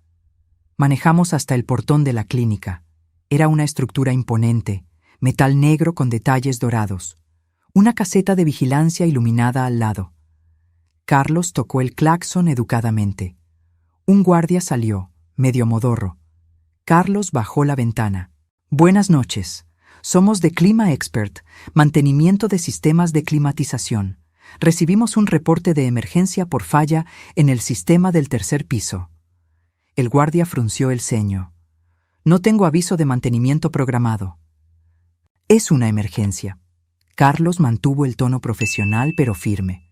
Manejamos hasta el portón de la clínica. Era una estructura imponente, metal negro con detalles dorados. Una caseta de vigilancia iluminada al lado. Carlos tocó el claxon educadamente. Un guardia salió, medio modorro. Carlos bajó la ventana. «Buenas noches. Somos de Clima Expert, mantenimiento de sistemas de climatización. Recibimos un reporte de emergencia por falla en el sistema del tercer piso. El guardia frunció el ceño. No tengo aviso de mantenimiento programado. Es una emergencia. Carlos mantuvo el tono profesional pero firme.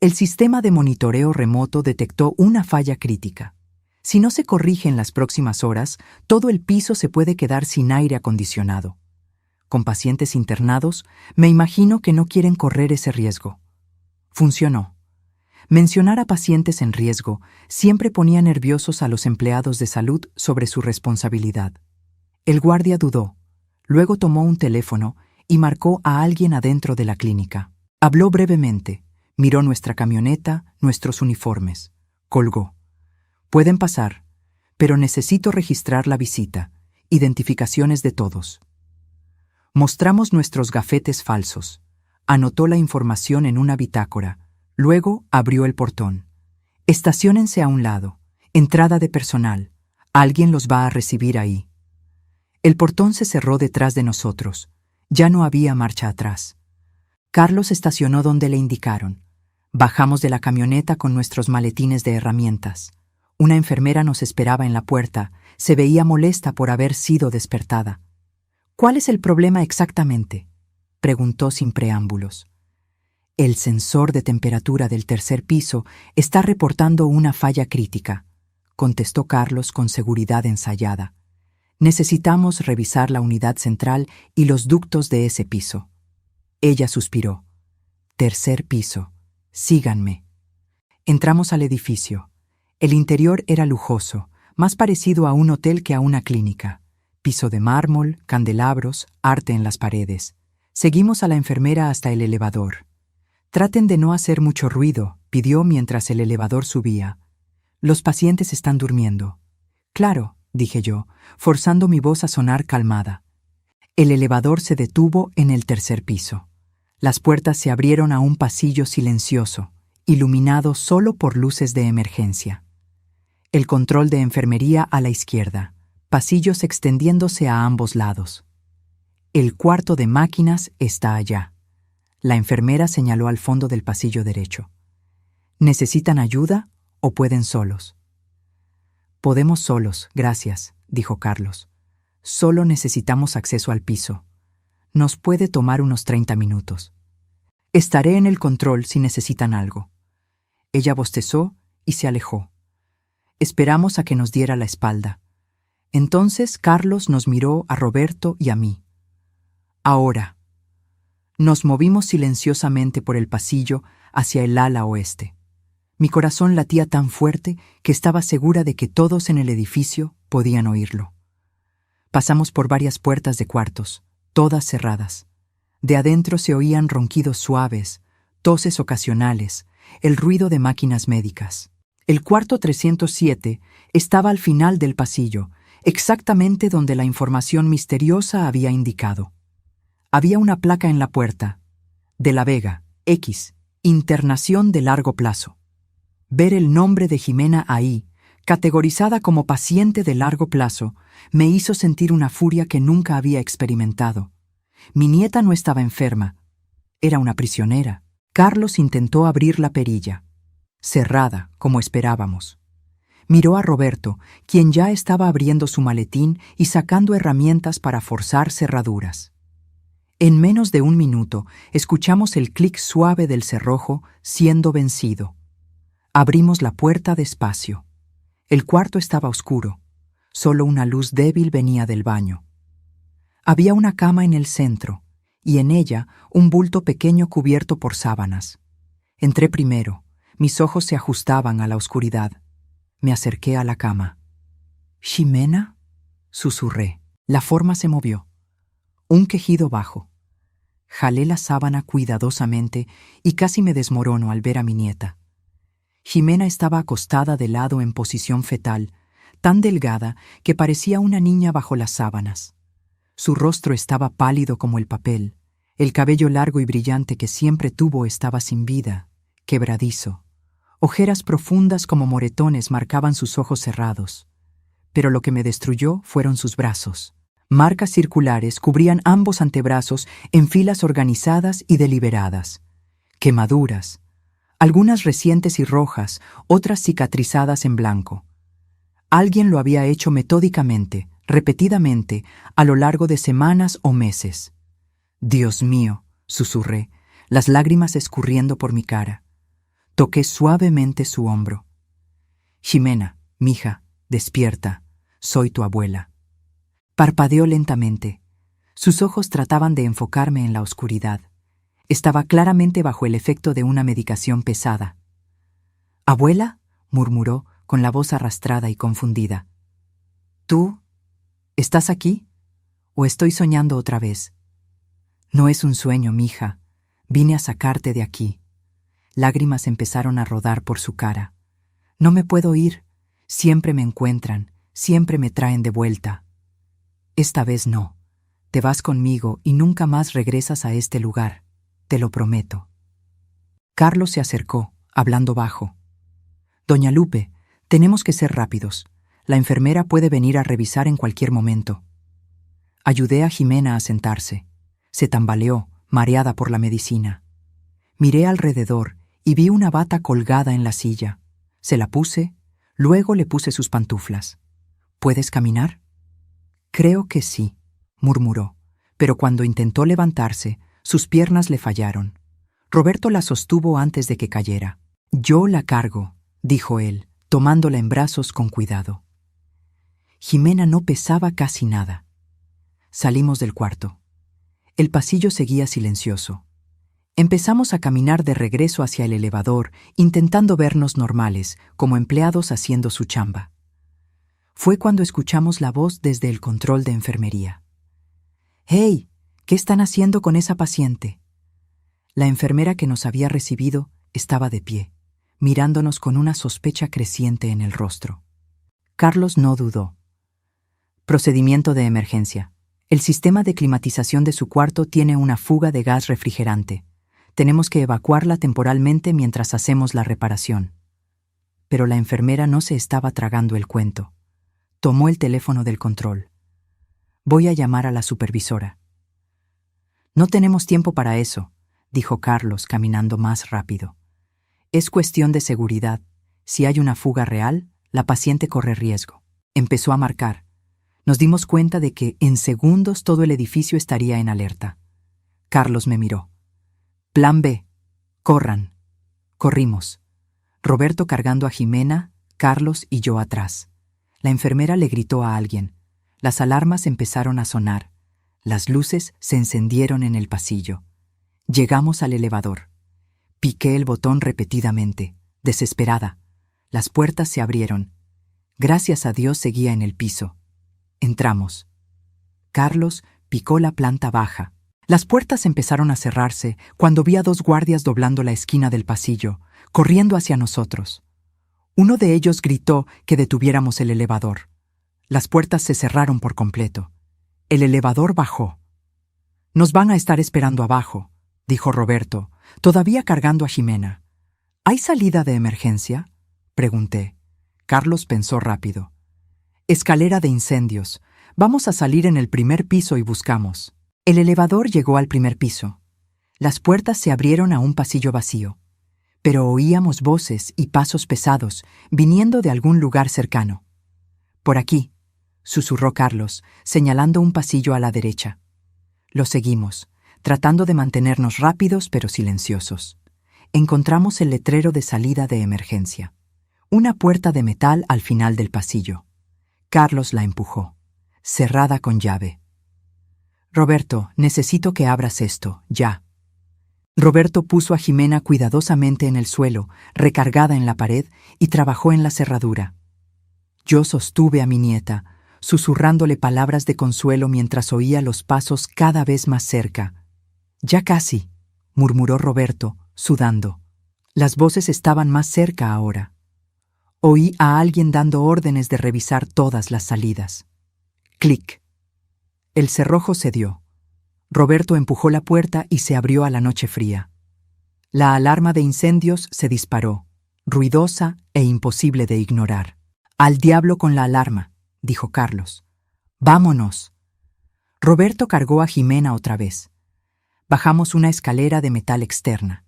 El sistema de monitoreo remoto detectó una falla crítica. Si no se corrige en las próximas horas, todo el piso se puede quedar sin aire acondicionado. Con pacientes internados, me imagino que no quieren correr ese riesgo. Funcionó. Mencionar a pacientes en riesgo siempre ponía nerviosos a los empleados de salud sobre su responsabilidad. El guardia dudó. Luego tomó un teléfono y marcó a alguien adentro de la clínica. Habló brevemente, miró nuestra camioneta, nuestros uniformes. Colgó. Pueden pasar, pero necesito registrar la visita. Identificaciones de todos. Mostramos nuestros gafetes falsos. Anotó la información en una bitácora. Luego abrió el portón. Estaciónense a un lado. Entrada de personal. Alguien los va a recibir ahí. El portón se cerró detrás de nosotros. Ya no había marcha atrás. Carlos estacionó donde le indicaron. Bajamos de la camioneta con nuestros maletines de herramientas. Una enfermera nos esperaba en la puerta. Se veía molesta por haber sido despertada. ¿Cuál es el problema exactamente?, preguntó sin preámbulos. El sensor de temperatura del tercer piso está reportando una falla crítica, contestó Carlos con seguridad ensayada. Necesitamos revisar la unidad central y los ductos de ese piso. Ella suspiró. Tercer piso. Síganme. Entramos al edificio. El interior era lujoso, más parecido a un hotel que a una clínica. Piso de mármol, candelabros, arte en las paredes. Seguimos a la enfermera hasta el elevador. Traten de no hacer mucho ruido, pidió mientras el elevador subía. Los pacientes están durmiendo. Claro, dije yo, forzando mi voz a sonar calmada. El elevador se detuvo en el tercer piso. Las puertas se abrieron a un pasillo silencioso, iluminado solo por luces de emergencia. El control de enfermería a la izquierda, pasillos extendiéndose a ambos lados. El cuarto de máquinas está allá. La enfermera señaló al fondo del pasillo derecho. ¿Necesitan ayuda o pueden solos? Podemos solos, gracias, dijo Carlos. Solo necesitamos acceso al piso. Nos puede tomar unos 30 minutos. Estaré en el control si necesitan algo. Ella bostezó y se alejó. Esperamos a que nos diera la espalda. Entonces Carlos nos miró a Roberto y a mí. Ahora. Nos movimos silenciosamente por el pasillo hacia el ala oeste. Mi corazón latía tan fuerte que estaba segura de que todos en el edificio podían oírlo. Pasamos por varias puertas de cuartos, todas cerradas. De adentro se oían ronquidos suaves, toses ocasionales, el ruido de máquinas médicas. El cuarto 307 estaba al final del pasillo, exactamente donde la información misteriosa había indicado. Había una placa en la puerta. De la Vega, X, internación de largo plazo. Ver el nombre de Jimena ahí, categorizada como paciente de largo plazo, me hizo sentir una furia que nunca había experimentado. Mi nieta no estaba enferma. Era una prisionera. Carlos intentó abrir la perilla. Cerrada, como esperábamos. Miró a Roberto, quien ya estaba abriendo su maletín y sacando herramientas para forzar cerraduras. En menos de un minuto, escuchamos el clic suave del cerrojo siendo vencido. Abrimos la puerta despacio. El cuarto estaba oscuro. Solo una luz débil venía del baño. Había una cama en el centro, y en ella un bulto pequeño cubierto por sábanas. Entré primero. Mis ojos se ajustaban a la oscuridad. Me acerqué a la cama. —¿Ximena? Susurré. La forma se movió. Un quejido bajo. Jalé la sábana cuidadosamente y casi me desmorono al ver a mi nieta. Jimena estaba acostada de lado en posición fetal, tan delgada que parecía una niña bajo las sábanas. Su rostro estaba pálido como el papel. El cabello largo y brillante que siempre tuvo estaba sin vida, quebradizo. Ojeras profundas como moretones marcaban sus ojos cerrados. Pero lo que me destruyó fueron sus brazos. Marcas circulares cubrían ambos antebrazos en filas organizadas y deliberadas. quemaduras, algunas recientes y rojas, otras cicatrizadas en blanco. Alguien lo había hecho metódicamente, repetidamente, a lo largo de semanas o meses. Dios mío, susurré, las lágrimas escurriendo por mi cara. Toqué suavemente su hombro. Ximena, mija, despierta, soy tu abuela. Parpadeó lentamente. Sus ojos trataban de enfocarme en la oscuridad. Estaba claramente bajo el efecto de una medicación pesada. «¿Abuela?», murmuró, con la voz arrastrada y confundida. «¿Tú? ¿Estás aquí? ¿O estoy soñando otra vez?» «No es un sueño, mija. Vine a sacarte de aquí». Lágrimas empezaron a rodar por su cara. «No me puedo ir. Siempre me encuentran, siempre me traen de vuelta. Esta vez no. Te vas conmigo y nunca más regresas a este lugar. Te lo prometo». Carlos se acercó, hablando bajo. «Doña Lupe, tenemos que ser rápidos. La enfermera puede venir a revisar en cualquier momento». Ayudé a Ximena a sentarse. Se tambaleó, mareada por la medicina. Miré alrededor y vi una bata colgada en la silla. Se la puse, luego le puse sus pantuflas. «¿Puedes caminar?» «Creo que sí», murmuró, pero cuando intentó levantarse, sus piernas le fallaron. Roberto la sostuvo antes de que cayera. «Yo la cargo», dijo él, tomándola en brazos con cuidado. Ximena no pesaba casi nada. Salimos del cuarto. El pasillo seguía silencioso. Empezamos a caminar de regreso hacia el elevador, intentando vernos normales, como empleados haciendo su chamba. Fue cuando escuchamos la voz desde el control de enfermería. «¡Hey! ¿Qué están haciendo con esa paciente?». La enfermera que nos había recibido estaba de pie, mirándonos con una sospecha creciente en el rostro. Carlos no dudó. «Procedimiento de emergencia. El sistema de climatización de su cuarto tiene una fuga de gas refrigerante. Tenemos que evacuarla temporalmente mientras hacemos la reparación». Pero la enfermera no se estaba tragando el cuento. Tomó el teléfono del control. «Voy a llamar a la supervisora». «No tenemos tiempo para eso», dijo Carlos, caminando más rápido. «Es cuestión de seguridad. Si hay una fuga real, la paciente corre riesgo». Empezó a marcar. Nos dimos cuenta de que en segundos todo el edificio estaría en alerta. Carlos me miró. «Plan B. Corran». Corrimos. Roberto cargando a Ximena, Carlos y yo atrás. La enfermera le gritó a alguien. Las alarmas empezaron a sonar. Las luces se encendieron en el pasillo. Llegamos al elevador. Piqué el botón repetidamente, desesperada. Las puertas se abrieron. Gracias a Dios seguía en el piso. Entramos. Carlos picó la planta baja. Las puertas empezaron a cerrarse cuando vi a 2 guardias doblando la esquina del pasillo, corriendo hacia nosotros. Uno de ellos gritó que detuviéramos el elevador. Las puertas se cerraron por completo. El elevador bajó. «Nos van a estar esperando abajo», dijo Roberto, todavía cargando a Ximena. «¿Hay salida de emergencia?», pregunté. Carlos pensó rápido. «Escalera de incendios. Vamos a salir en el primer piso y buscamos». El elevador llegó al primer piso. Las puertas se abrieron a un pasillo vacío, pero oíamos voces y pasos pesados viniendo de algún lugar cercano. «Por aquí», susurró Carlos, señalando un pasillo a la derecha. Lo seguimos, tratando de mantenernos rápidos pero silenciosos. Encontramos el letrero de salida de emergencia. Una puerta de metal al final del pasillo. Carlos la empujó, cerrada con llave. «Roberto, necesito que abras esto, ya». Roberto puso a Ximena cuidadosamente en el suelo, recargada en la pared, y trabajó en la cerradura. Yo sostuve a mi nieta, susurrándole palabras de consuelo mientras oía los pasos cada vez más cerca. «Ya casi», murmuró Roberto, sudando. Las voces estaban más cerca ahora. Oí a alguien dando órdenes de revisar todas las salidas. Clic. El cerrojo cedió. Roberto empujó la puerta y se abrió a la noche fría. La alarma de incendios se disparó, ruidosa e imposible de ignorar. «Al diablo con la alarma», dijo Carlos. «Vámonos». Roberto cargó a Ximena otra vez. Bajamos una escalera de metal externa.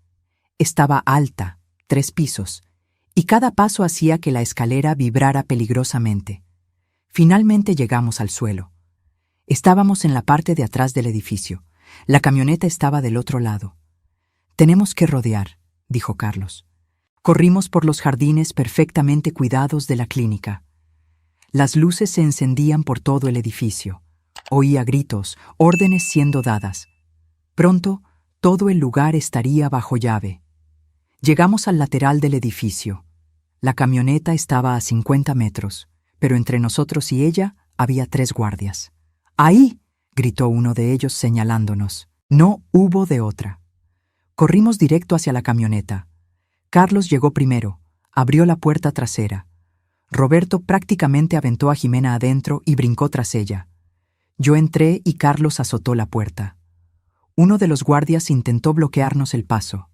Estaba alta, 3 pisos, y cada paso hacía que la escalera vibrara peligrosamente. Finalmente llegamos al suelo. Estábamos en la parte de atrás del edificio. La camioneta estaba del otro lado. «Tenemos que rodear», dijo Carlos. Corrimos por los jardines perfectamente cuidados de la clínica. Las luces se encendían por todo el edificio. Oía gritos, órdenes siendo dadas. Pronto, todo el lugar estaría bajo llave. Llegamos al lateral del edificio. La camioneta estaba a 50 metros, pero entre nosotros y ella había 3 guardias. «¡Ahí!», gritó uno de ellos señalándonos. No hubo de otra. Corrimos directo hacia la camioneta. Carlos llegó primero, abrió la puerta trasera. Roberto prácticamente aventó a Jimena adentro y brincó tras ella. Yo entré y Carlos azotó la puerta. Uno de los guardias intentó bloquearnos el paso.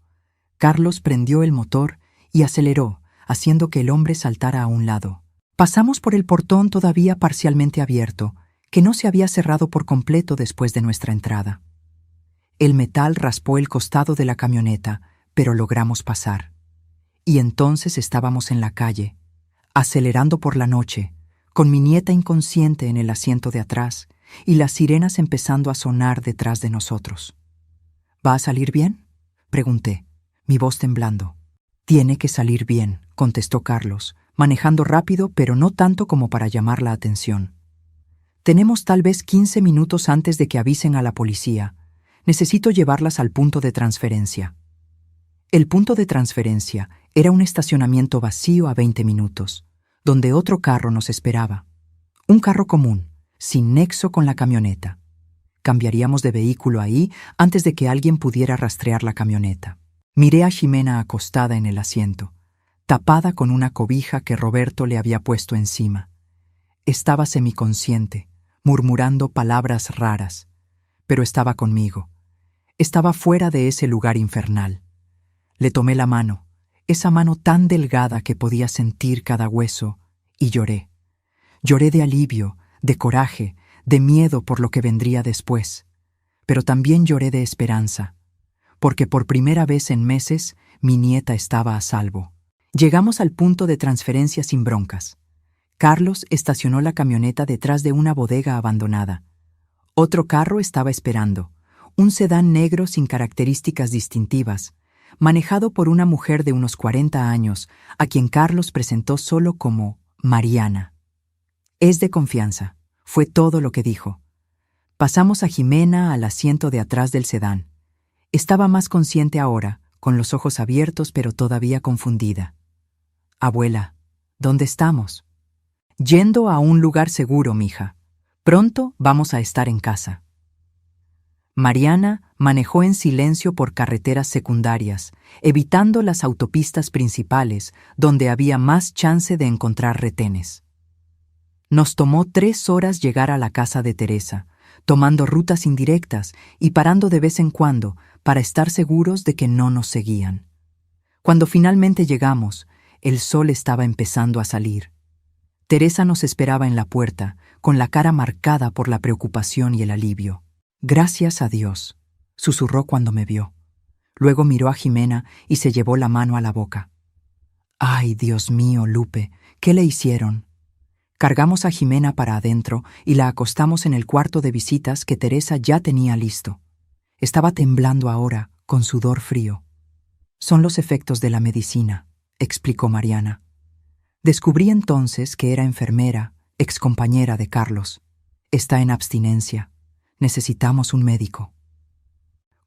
Carlos prendió el motor y aceleró, haciendo que el hombre saltara a un lado. Pasamos por el portón todavía parcialmente abierto, que no se había cerrado por completo después de nuestra entrada. El metal raspó el costado de la camioneta, pero logramos pasar. Y entonces estábamos en la calle, acelerando por la noche, con mi nieta inconsciente en el asiento de atrás y las sirenas empezando a sonar detrás de nosotros. «¿Va a salir bien?», pregunté, mi voz temblando. «Tiene que salir bien», contestó Carlos, manejando rápido pero no tanto como para llamar la atención. «Tenemos tal vez 15 minutos antes de que avisen a la policía. Necesito llevarlas al punto de transferencia». El punto de transferencia era un estacionamiento vacío a 20 minutos, donde otro carro nos esperaba. Un carro común, sin nexo con la camioneta. Cambiaríamos de vehículo ahí antes de que alguien pudiera rastrear la camioneta. Miré a Jimena acostada en el asiento, tapada con una cobija que Roberto le había puesto encima. Estaba semiconsciente, murmurando palabras raras, pero estaba conmigo. Estaba fuera de ese lugar infernal. Le tomé la mano, esa mano tan delgada que podía sentir cada hueso, y lloré. Lloré de alivio, de coraje, de miedo por lo que vendría después. Pero también lloré de esperanza, porque por primera vez en meses mi nieta estaba a salvo. Llegamos al punto de transferencia sin broncas. Carlos estacionó la camioneta detrás de una bodega abandonada. Otro carro estaba esperando, un sedán negro sin características distintivas, manejado por una mujer de unos 40 años, a quien Carlos presentó solo como Mariana. «Es de confianza», fue todo lo que dijo. Pasamos a Jimena al asiento de atrás del sedán. Estaba más consciente ahora, con los ojos abiertos pero todavía confundida. «Abuela, ¿dónde estamos?» «Yendo a un lugar seguro, mija. Pronto vamos a estar en casa». Mariana manejó en silencio por carreteras secundarias, evitando las autopistas principales, donde había más chance de encontrar retenes. Nos tomó 3 horas llegar a la casa de Teresa, tomando rutas indirectas y parando de vez en cuando para estar seguros de que no nos seguían. Cuando finalmente llegamos, el sol estaba empezando a salir. Teresa nos esperaba en la puerta, con la cara marcada por la preocupación y el alivio. «Gracias a Dios», susurró cuando me vio. Luego miró a Jimena y se llevó la mano a la boca. «Ay, Dios mío, Lupe, ¿qué le hicieron?». Cargamos a Jimena para adentro y la acostamos en el cuarto de visitas que Teresa ya tenía listo. Estaba temblando ahora, con sudor frío. «Son los efectos de la medicina», explicó Mariana. Descubrí entonces que era enfermera, excompañera de Carlos. Está en abstinencia. Necesitamos un médico.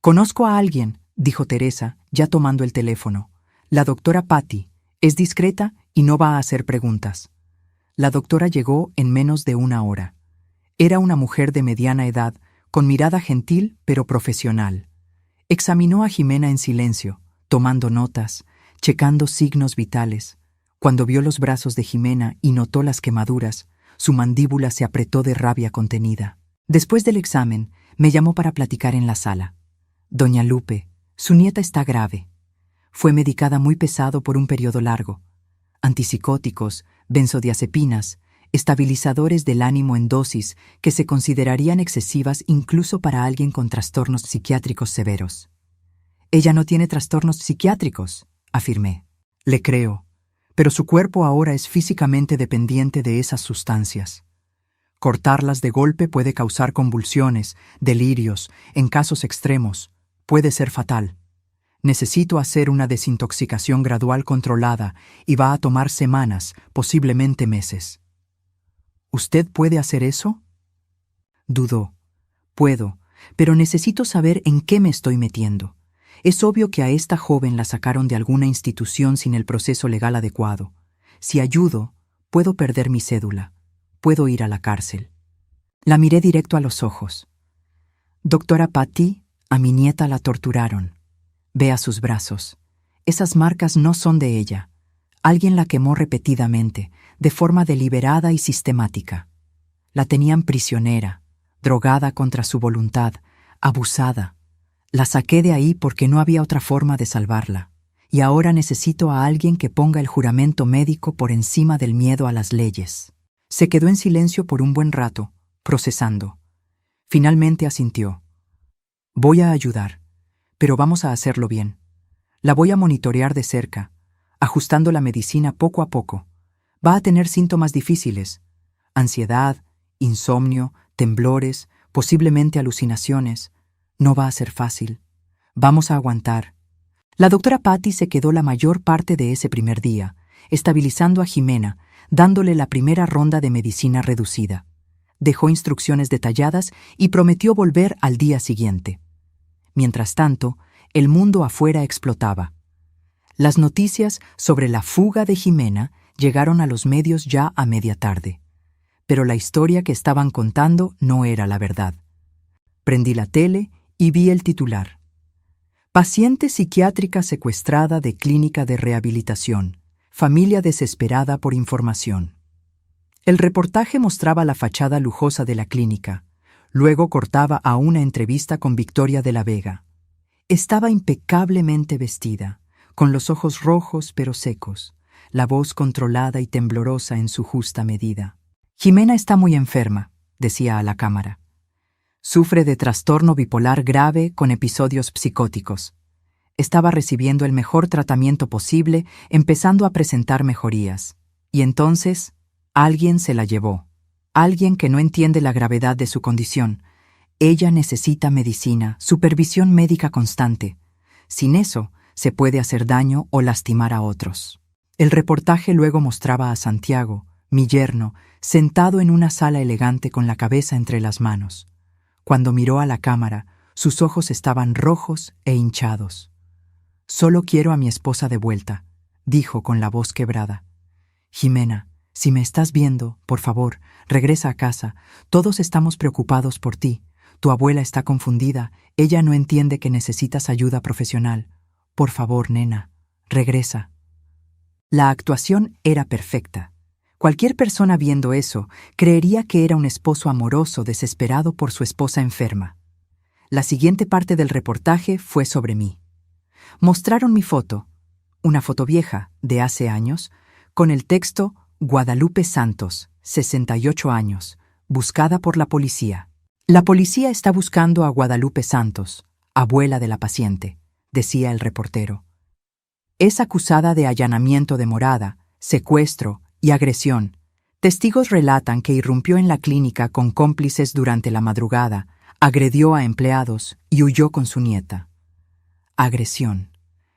«Conozco a alguien», dijo Teresa, ya tomando el teléfono. «La doctora Patty. Es discreta y no va a hacer preguntas». La doctora llegó en menos de 1 hora. Era una mujer de mediana edad, con mirada gentil pero profesional. Examinó a Jimena en silencio, tomando notas, checando signos vitales. Cuando vio los brazos de Jimena y notó las quemaduras, su mandíbula se apretó de rabia contenida. Después del examen, me llamó para platicar en la sala. «Doña Lupe, su nieta está grave. Fue medicada muy pesado por un periodo largo. Antipsicóticos, benzodiazepinas, estabilizadores del ánimo en dosis que se considerarían excesivas incluso para alguien con trastornos psiquiátricos severos. Ella no tiene trastornos psiquiátricos, afirmé. Le creo, pero su cuerpo ahora es físicamente dependiente de esas sustancias. Cortarlas de golpe puede causar convulsiones, delirios, en casos extremos, puede ser fatal. Necesito hacer una desintoxicación gradual controlada y va a tomar semanas, posiblemente meses. ¿Usted puede hacer eso? Dudó. Puedo, pero necesito saber en qué me estoy metiendo. Es obvio que a esta joven la sacaron de alguna institución sin el proceso legal adecuado. Si ayudo, puedo perder mi cédula. Puedo ir a la cárcel. La miré directo a los ojos. Doctora Patty, a mi nieta la torturaron. Vea sus brazos. Esas marcas no son de ella. Alguien la quemó repetidamente, de forma deliberada y sistemática. La tenían prisionera, drogada contra su voluntad, abusada. La saqué de ahí porque no había otra forma de salvarla. Y ahora necesito a alguien que ponga el juramento médico por encima del miedo a las leyes. Se quedó en silencio por un buen rato, procesando. Finalmente asintió. Voy a ayudar, pero vamos a hacerlo bien. La voy a monitorear de cerca, ajustando la medicina poco a poco. Va a tener síntomas difíciles: ansiedad, insomnio, temblores, posiblemente alucinaciones. No va a ser fácil. Vamos a aguantar. La doctora Patty se quedó la mayor parte de ese primer día, estabilizando a Jimena, dándole la primera ronda de medicina reducida. Dejó instrucciones detalladas y prometió volver al día siguiente. Mientras tanto, el mundo afuera explotaba. Las noticias sobre la fuga de Jimena llegaron a los medios ya a media tarde. Pero la historia que estaban contando no era la verdad. Prendí la tele y vi el titular. Paciente psiquiátrica secuestrada de clínica de rehabilitación. Familia desesperada por información. El reportaje mostraba la fachada lujosa de la clínica. Luego cortaba a una entrevista con Victoria de la Vega. Estaba impecablemente vestida, con los ojos rojos pero secos, la voz controlada y temblorosa en su justa medida. Jimena está muy enferma, decía a la cámara. Sufre de trastorno bipolar grave con episodios psicóticos. Estaba recibiendo el mejor tratamiento posible, empezando a presentar mejorías. Y entonces, alguien se la llevó. Alguien que no entiende la gravedad de su condición. Ella necesita medicina, supervisión médica constante. Sin eso, se puede hacer daño o lastimar a otros. El reportaje luego mostraba a Santiago, mi yerno, sentado en una sala elegante con la cabeza entre las manos. Cuando miró a la cámara, sus ojos estaban rojos e hinchados. «Solo quiero a mi esposa de vuelta», dijo con la voz quebrada. «Jimena, si me estás viendo, por favor, regresa a casa. Todos estamos preocupados por ti. Tu abuela está confundida. Ella no entiende que necesitas ayuda profesional. Por favor, nena, regresa». La actuación era perfecta. Cualquier persona viendo eso creería que era un esposo amoroso desesperado por su esposa enferma. La siguiente parte del reportaje fue sobre mí. Mostraron mi foto, una foto vieja, de hace años, con el texto Guadalupe Santos, 68 años, buscada por la policía. La policía está buscando a Guadalupe Santos, abuela de la paciente, decía el reportero. Es acusada de allanamiento de morada, secuestro y agresión. Testigos relatan que irrumpió en la clínica con cómplices durante la madrugada, agredió a empleados y huyó con su nieta. Agresión.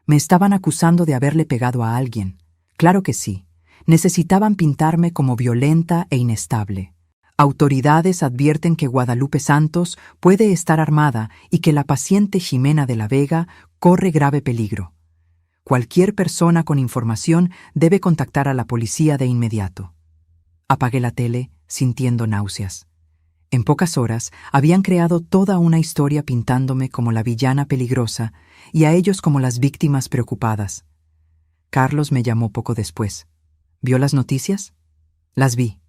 Me estaban acusando de haberle pegado a alguien. Claro que sí. Necesitaban pintarme como violenta e inestable. Autoridades advierten que Guadalupe Santos puede estar armada y que la paciente Jimena de la Vega corre grave peligro. Cualquier persona con información debe contactar a la policía de inmediato. Apagué la tele, sintiendo náuseas. En pocas horas habían creado toda una historia pintándome como la villana peligrosa y a ellos como las víctimas preocupadas. Carlos me llamó poco después. ¿Vio las noticias? Las vi.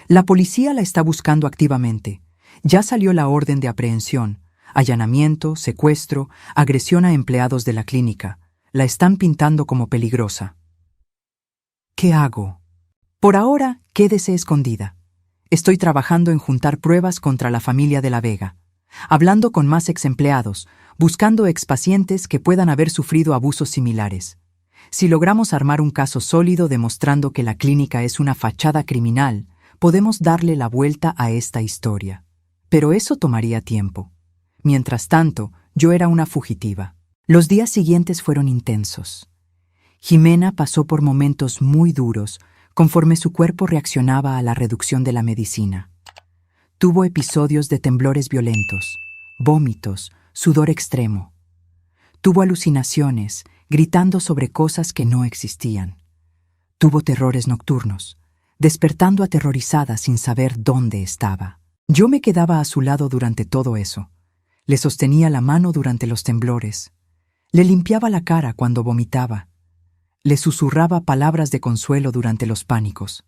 La policía la está buscando activamente. Ya salió la orden de aprehensión, allanamiento, secuestro, agresión a empleados de la clínica. La están pintando como peligrosa. ¿Qué hago? Por ahora, quédese escondida. Estoy trabajando en juntar pruebas contra la familia de la Vega. hablando con más ex-empleados, buscando expacientes que puedan haber sufrido abusos similares. Si logramos armar un caso sólido demostrando que la clínica es una fachada criminal, podemos darle la vuelta a esta historia. Pero eso tomaría tiempo. Mientras tanto, yo era una fugitiva. Los días siguientes fueron intensos. Jimena pasó por momentos muy duros conforme su cuerpo reaccionaba a la reducción de la medicina. Tuvo episodios de temblores violentos, vómitos, sudor extremo. Tuvo alucinaciones, gritando sobre cosas que no existían. Tuvo terrores nocturnos, despertando aterrorizada sin saber dónde estaba. Yo me quedaba a su lado durante todo eso. Le sostenía la mano durante los temblores. Le limpiaba la cara cuando vomitaba. Le susurraba palabras de consuelo durante los pánicos.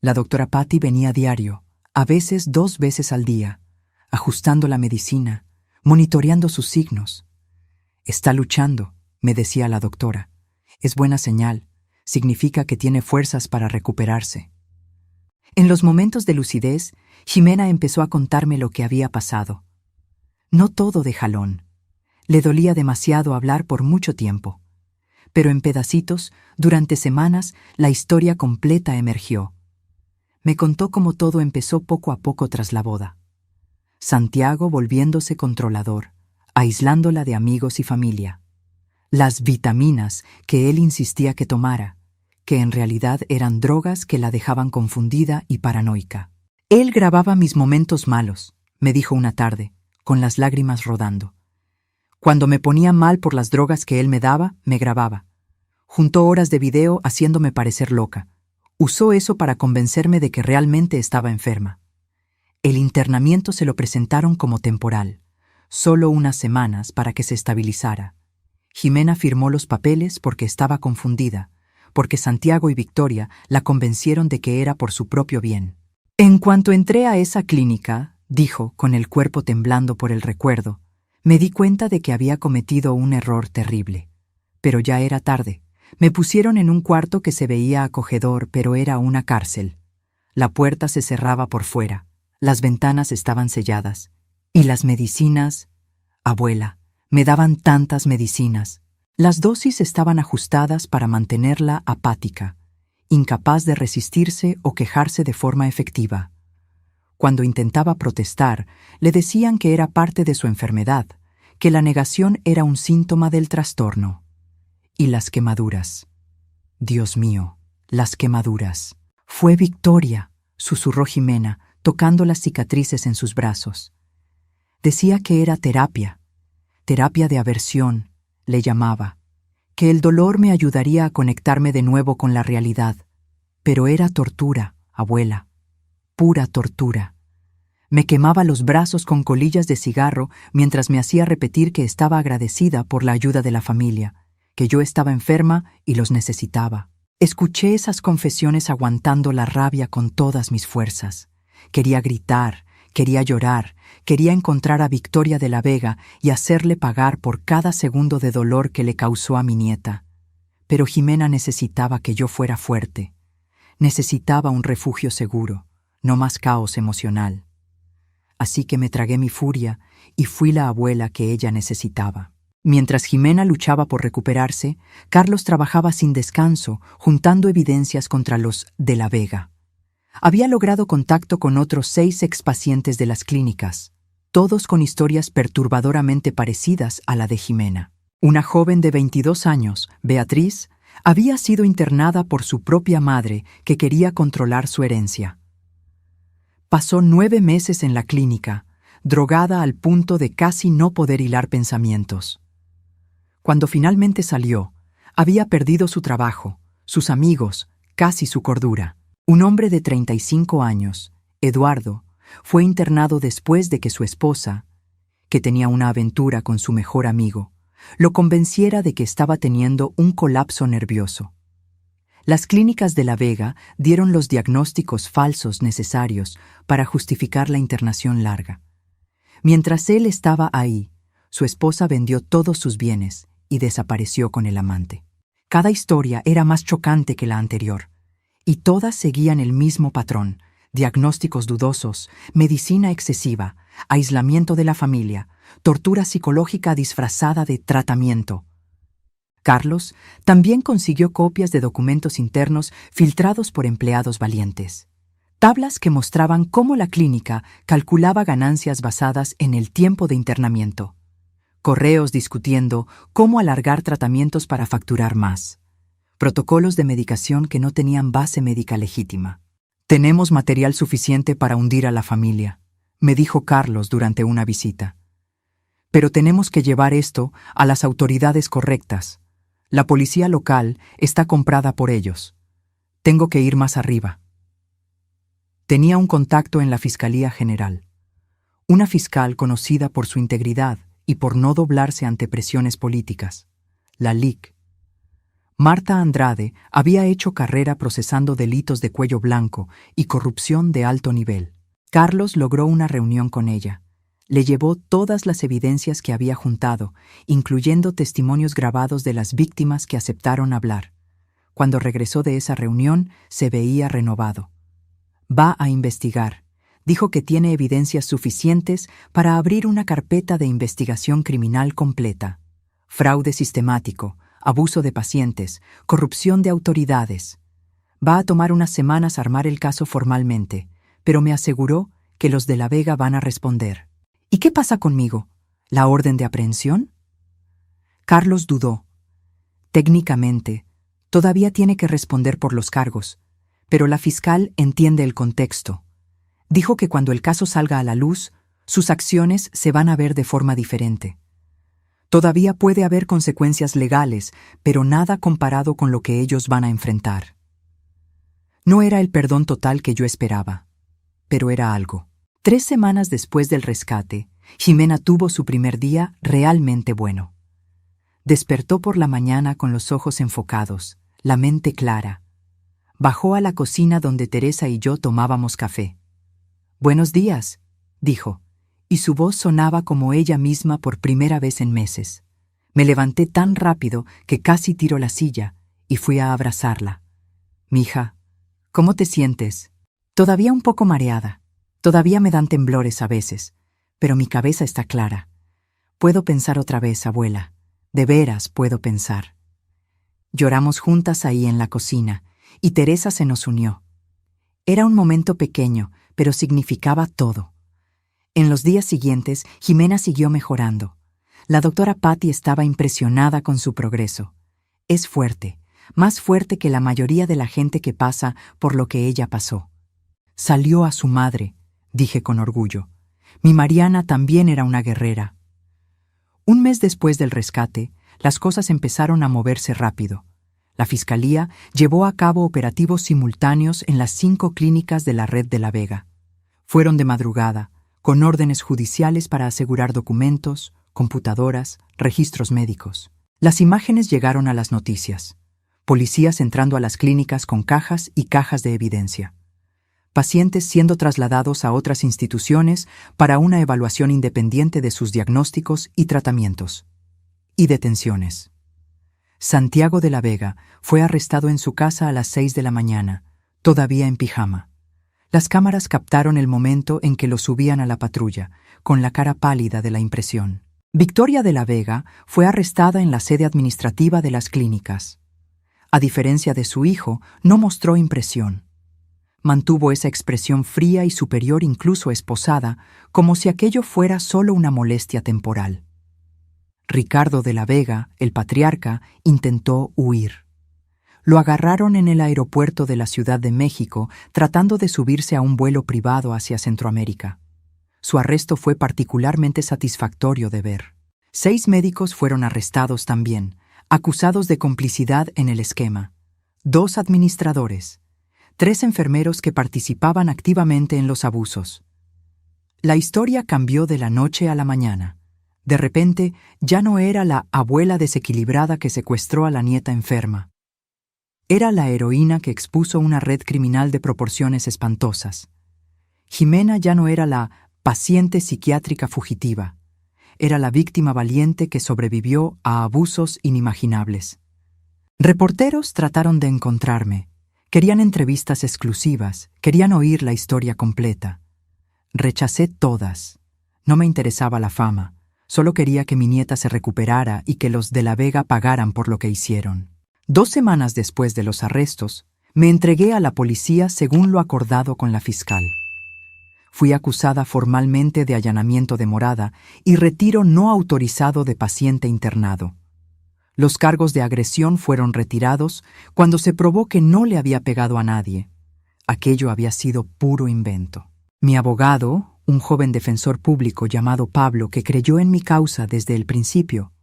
La doctora Patty venía a diario, a veces 2 veces al día, ajustando la medicina, monitoreando sus signos. «Está luchando», me decía la doctora. «Es buena señal. Significa que tiene fuerzas para recuperarse». En los momentos de lucidez, Jimena empezó a contarme lo que había pasado. No todo de jalón. Le dolía demasiado hablar por mucho tiempo. Pero en pedacitos, durante semanas, la historia completa emergió. Me contó cómo todo empezó poco a poco tras la boda. Santiago volviéndose controlador, aislándola de amigos y familia. Las vitaminas que él insistía que tomara, que en realidad eran drogas que la dejaban confundida y paranoica. Él grababa mis momentos malos, me dijo una tarde, con las lágrimas rodando. Cuando me ponía mal por las drogas que él me daba, me grababa. Juntó horas de video haciéndome parecer loca. Usó eso para convencerme de que realmente estaba enferma. El internamiento se lo presentaron como temporal, solo unas semanas para que se estabilizara. Jimena firmó los papeles porque estaba confundida, porque Santiago y Victoria la convencieron de que era por su propio bien. En cuanto entré a esa clínica, dijo, con el cuerpo temblando por el recuerdo, me di cuenta de que había cometido un error terrible. Pero ya era tarde. Me pusieron en un cuarto que se veía acogedor, pero era una cárcel. La puerta se cerraba por fuera, las ventanas estaban selladas. Y las medicinas... Abuela, me daban tantas medicinas. Las dosis estaban ajustadas para mantenerla apática, incapaz de resistirse o quejarse de forma efectiva. Cuando intentaba protestar, le decían que era parte de su enfermedad, que la negación era un síntoma del trastorno. Y las quemaduras. Dios mío, las quemaduras. Fue Victoria, susurró Jimena, tocando las cicatrices en sus brazos. Decía que era terapia de aversión, le llamaba, que el dolor me ayudaría a conectarme de nuevo con la realidad. Pero era tortura, abuela, pura tortura. Me quemaba los brazos con colillas de cigarro mientras me hacía repetir que estaba agradecida por la ayuda de la familia, que yo estaba enferma y los necesitaba. Escuché esas confesiones aguantando la rabia con todas mis fuerzas. Quería gritar, quería llorar, quería encontrar a Victoria de la Vega y hacerle pagar por cada segundo de dolor que le causó a mi nieta. Pero Jimena necesitaba que yo fuera fuerte. Necesitaba un refugio seguro, no más caos emocional. Así que me tragué mi furia y fui la abuela que ella necesitaba. Mientras Jimena luchaba por recuperarse, Carlos trabajaba sin descanso, juntando evidencias contra los de la Vega. Había logrado contacto con otros 6 expacientes de las clínicas, todos con historias perturbadoramente parecidas a la de Jimena. Una joven de 22 años, Beatriz, había sido internada por su propia madre que quería controlar su herencia. Pasó 9 meses en la clínica, drogada al punto de casi no poder hilar pensamientos. Cuando finalmente salió, había perdido su trabajo, sus amigos, casi su cordura. Un hombre de 35 años, Eduardo, fue internado después de que su esposa, que tenía una aventura con su mejor amigo, lo convenciera de que estaba teniendo un colapso nervioso. Las clínicas de La Vega dieron los diagnósticos falsos necesarios para justificar la internación larga. Mientras él estaba ahí, su esposa vendió todos sus bienes y desapareció con el amante. Cada historia era más chocante que la anterior, y todas seguían el mismo patrón: diagnósticos dudosos, medicina excesiva, aislamiento de la familia, tortura psicológica disfrazada de tratamiento. Carlos también consiguió copias de documentos internos filtrados por empleados valientes. Tablas que mostraban cómo la clínica calculaba ganancias basadas en el tiempo de internamiento. Correos discutiendo cómo alargar tratamientos para facturar más. Protocolos de medicación que no tenían base médica legítima. «Tenemos material suficiente para hundir a la familia», me dijo Carlos durante una visita. «Pero tenemos que llevar esto a las autoridades correctas. La policía local está comprada por ellos. Tengo que ir más arriba». Tenía un contacto en la Fiscalía General. Una fiscal conocida por su integridad y por no doblarse ante presiones políticas. La LIC. Marta Andrade había hecho carrera procesando delitos de cuello blanco y corrupción de alto nivel. Carlos logró una reunión con ella. Le llevó todas las evidencias que había juntado, incluyendo testimonios grabados de las víctimas que aceptaron hablar. Cuando regresó de esa reunión, se veía renovado. Va a investigar. Dijo que tiene evidencias suficientes para abrir una carpeta de investigación criminal completa. Fraude sistemático, abuso de pacientes, corrupción de autoridades. Va a tomar unas semanas armar el caso formalmente, pero me aseguró que los de La Vega van a responder. ¿Y qué pasa conmigo? ¿La orden de aprehensión? Carlos dudó. Técnicamente, todavía tiene que responder por los cargos, pero la fiscal entiende el contexto. Dijo que cuando el caso salga a la luz, sus acciones se van a ver de forma diferente. Todavía puede haber consecuencias legales, pero nada comparado con lo que ellos van a enfrentar. No era el perdón total que yo esperaba, pero era algo. 3 semanas después del rescate, Jimena tuvo su primer día realmente bueno. Despertó por la mañana con los ojos enfocados, la mente clara. Bajó a la cocina donde Teresa y yo tomábamos café. «Buenos días», dijo, y su voz sonaba como ella misma por primera vez en meses. Me levanté tan rápido que casi tiró la silla y fui a abrazarla. «Mija, ¿cómo te sientes?» «Todavía un poco mareada. Todavía me dan temblores a veces, pero mi cabeza está clara. Puedo pensar otra vez, abuela. De veras puedo pensar». Lloramos juntas ahí en la cocina, y Teresa se nos unió. Era un momento pequeño, pero significaba todo. En los días siguientes, Jimena siguió mejorando. La doctora Patty estaba impresionada con su progreso. Es fuerte, más fuerte que la mayoría de la gente que pasa por lo que ella pasó. Salió a su madre, dije con orgullo. Mi Mariana también era una guerrera. Un mes después del rescate, las cosas empezaron a moverse rápido. La Fiscalía llevó a cabo operativos simultáneos en las 5 clínicas de la red de La Vega. Fueron de madrugada, con órdenes judiciales para asegurar documentos, computadoras, registros médicos. Las imágenes llegaron a las noticias. Policías entrando a las clínicas con cajas y cajas de evidencia. Pacientes siendo trasladados a otras instituciones para una evaluación independiente de sus diagnósticos y tratamientos. Y detenciones. Santiago de la Vega fue arrestado en su casa a las 6 de la mañana, todavía en pijama. Las cámaras captaron el momento en que lo subían a la patrulla, con la cara pálida de la impresión. Victoria de la Vega fue arrestada en la sede administrativa de las clínicas. A diferencia de su hijo, no mostró impresión. Mantuvo esa expresión fría y superior, incluso esposada, como si aquello fuera solo una molestia temporal. Ricardo de la Vega, el patriarca, intentó huir. Lo agarraron en el aeropuerto de la Ciudad de México tratando de subirse a un vuelo privado hacia Centroamérica. Su arresto fue particularmente satisfactorio de ver. 6 médicos fueron arrestados también, acusados de complicidad en el esquema. 2 administradores. 3 enfermeros que participaban activamente en los abusos. La historia cambió de la noche a la mañana. De repente, ya no era la abuela desequilibrada que secuestró a la nieta enferma. Era la heroína que expuso una red criminal de proporciones espantosas. Jimena ya no era la paciente psiquiátrica fugitiva. Era la víctima valiente que sobrevivió a abusos inimaginables. Reporteros trataron de encontrarme. Querían entrevistas exclusivas, querían oír la historia completa. Rechacé todas. No me interesaba la fama, solo quería que mi nieta se recuperara y que los de la Vega pagaran por lo que hicieron. 2 semanas después de los arrestos, me entregué a la policía según lo acordado con la fiscal. Fui acusada formalmente de allanamiento de morada y retiro no autorizado de paciente internado. Los cargos de agresión fueron retirados cuando se probó que no le había pegado a nadie. Aquello había sido puro invento. Mi abogado, un joven defensor público llamado Pablo que creyó en mi causa desde el principio,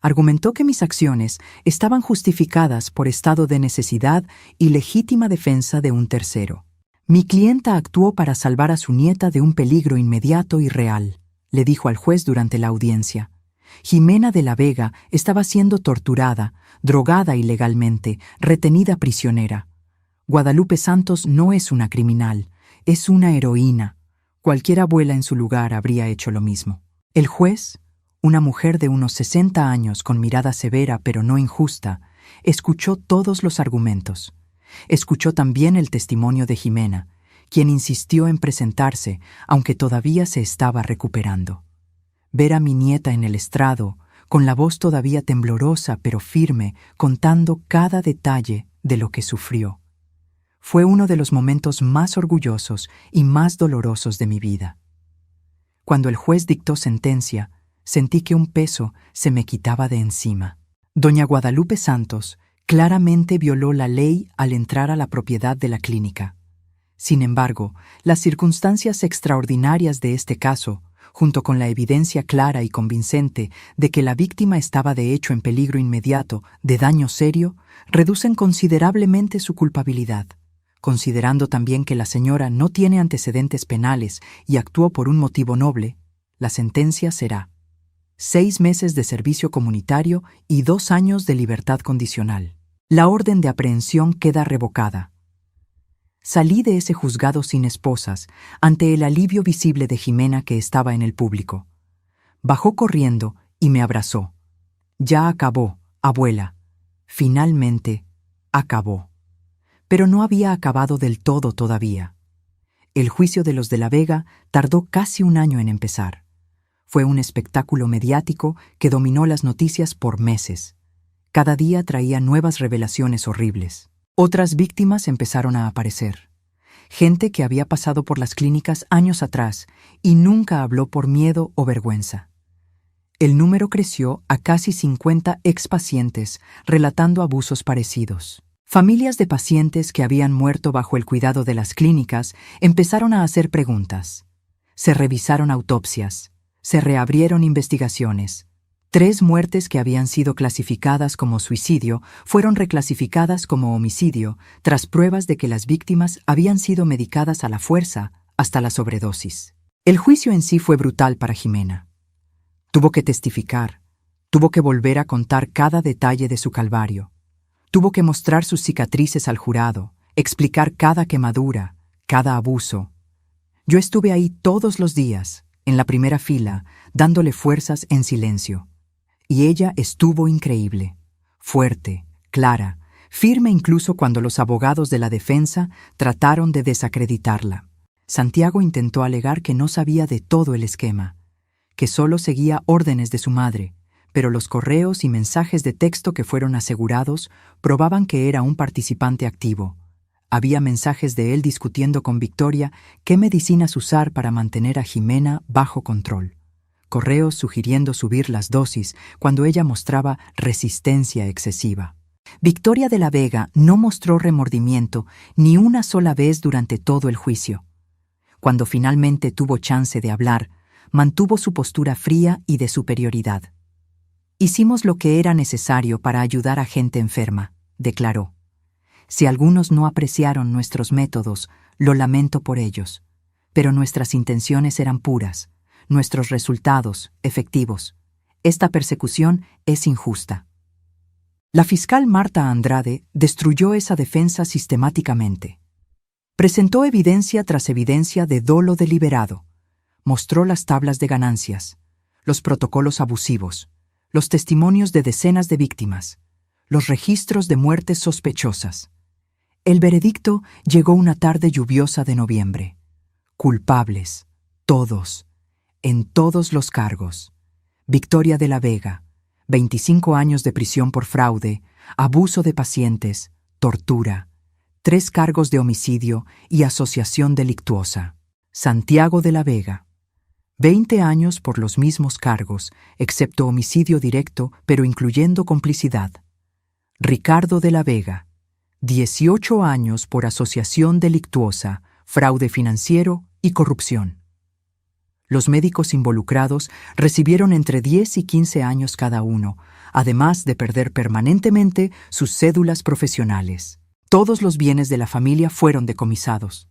argumentó que mis acciones estaban justificadas por estado de necesidad y legítima defensa de un tercero. Mi clienta actuó para salvar a su nieta de un peligro inmediato y real, le dijo al juez durante la audiencia. Jimena de la Vega estaba siendo torturada, drogada ilegalmente, retenida prisionera. Guadalupe Santos no es una criminal, es una heroína. Cualquier abuela en su lugar habría hecho lo mismo. El juez, una mujer de unos 60 años con mirada severa pero no injusta, escuchó todos los argumentos. Escuchó también el testimonio de Jimena, quien insistió en presentarse, aunque todavía se estaba recuperando. Ver a mi nieta en el estrado, con la voz todavía temblorosa pero firme, contando cada detalle de lo que sufrió, fue uno de los momentos más orgullosos y más dolorosos de mi vida. Cuando el juez dictó sentencia, sentí que un peso se me quitaba de encima. Doña Guadalupe Santos claramente violó la ley al entrar a la propiedad de la clínica. Sin embargo, las circunstancias extraordinarias de este caso, junto con la evidencia clara y convincente de que la víctima estaba de hecho en peligro inmediato de daño serio, reducen considerablemente su culpabilidad. Considerando también que la señora no tiene antecedentes penales y actuó por un motivo noble, la sentencia será 6 meses de servicio comunitario y 2 años de libertad condicional. La orden de aprehensión queda revocada. Salí de ese juzgado sin esposas, ante el alivio visible de Jimena que estaba en el público. Bajó corriendo y me abrazó. Ya acabó, abuela. Finalmente, acabó. Pero no había acabado del todo todavía. El juicio de los de la Vega tardó casi 1 año en empezar. Fue un espectáculo mediático que dominó las noticias por meses. Cada día traía nuevas revelaciones horribles. Otras víctimas empezaron a aparecer. Gente que había pasado por las clínicas años atrás y nunca habló por miedo o vergüenza. El número creció a casi 50 expacientes relatando abusos parecidos. Familias de pacientes que habían muerto bajo el cuidado de las clínicas empezaron a hacer preguntas. Se revisaron autopsias. Se reabrieron investigaciones. 3 muertes que habían sido clasificadas como suicidio fueron reclasificadas como homicidio tras pruebas de que las víctimas habían sido medicadas a la fuerza hasta la sobredosis. El juicio en sí fue brutal para Jimena. Tuvo que testificar, tuvo que volver a contar cada detalle de su calvario, tuvo que mostrar sus cicatrices al jurado, explicar cada quemadura, cada abuso. Yo estuve ahí todos los días, en la primera fila, dándole fuerzas en silencio. Y ella estuvo increíble, fuerte, clara, firme incluso cuando los abogados de la defensa trataron de desacreditarla. Santiago intentó alegar que no sabía de todo el esquema, que solo seguía órdenes de su madre, pero los correos y mensajes de texto que fueron asegurados probaban que era un participante activo. Había mensajes de él discutiendo con Victoria qué medicinas usar para mantener a Jimena bajo control. Correos sugiriendo subir las dosis cuando ella mostraba resistencia excesiva. Victoria de la Vega no mostró remordimiento ni una sola vez durante todo el juicio. Cuando finalmente tuvo chance de hablar, mantuvo su postura fría y de superioridad. Hicimos lo que era necesario para ayudar a gente enferma, declaró. Si algunos no apreciaron nuestros métodos, lo lamento por ellos, pero nuestras intenciones eran puras, nuestros resultados efectivos. Esta persecución es injusta. La fiscal Marta Andrade destruyó esa defensa sistemáticamente. Presentó evidencia tras evidencia de dolo deliberado. Mostró las tablas de ganancias, los protocolos abusivos, los testimonios de decenas de víctimas, los registros de muertes sospechosas. El veredicto llegó una tarde lluviosa de noviembre. Culpables, todos, en todos los cargos. Victoria de la Vega, 25 años de prisión por fraude, abuso de pacientes, tortura, 3 cargos de homicidio y asociación delictuosa. Santiago de la Vega, 20 años por los mismos cargos, excepto homicidio directo, pero incluyendo complicidad. Ricardo de la Vega, 18 años por asociación delictuosa, fraude financiero y corrupción. Los médicos involucrados recibieron entre 10 y 15 años cada uno, además de perder permanentemente sus cédulas profesionales. Todos los bienes de la familia fueron decomisados.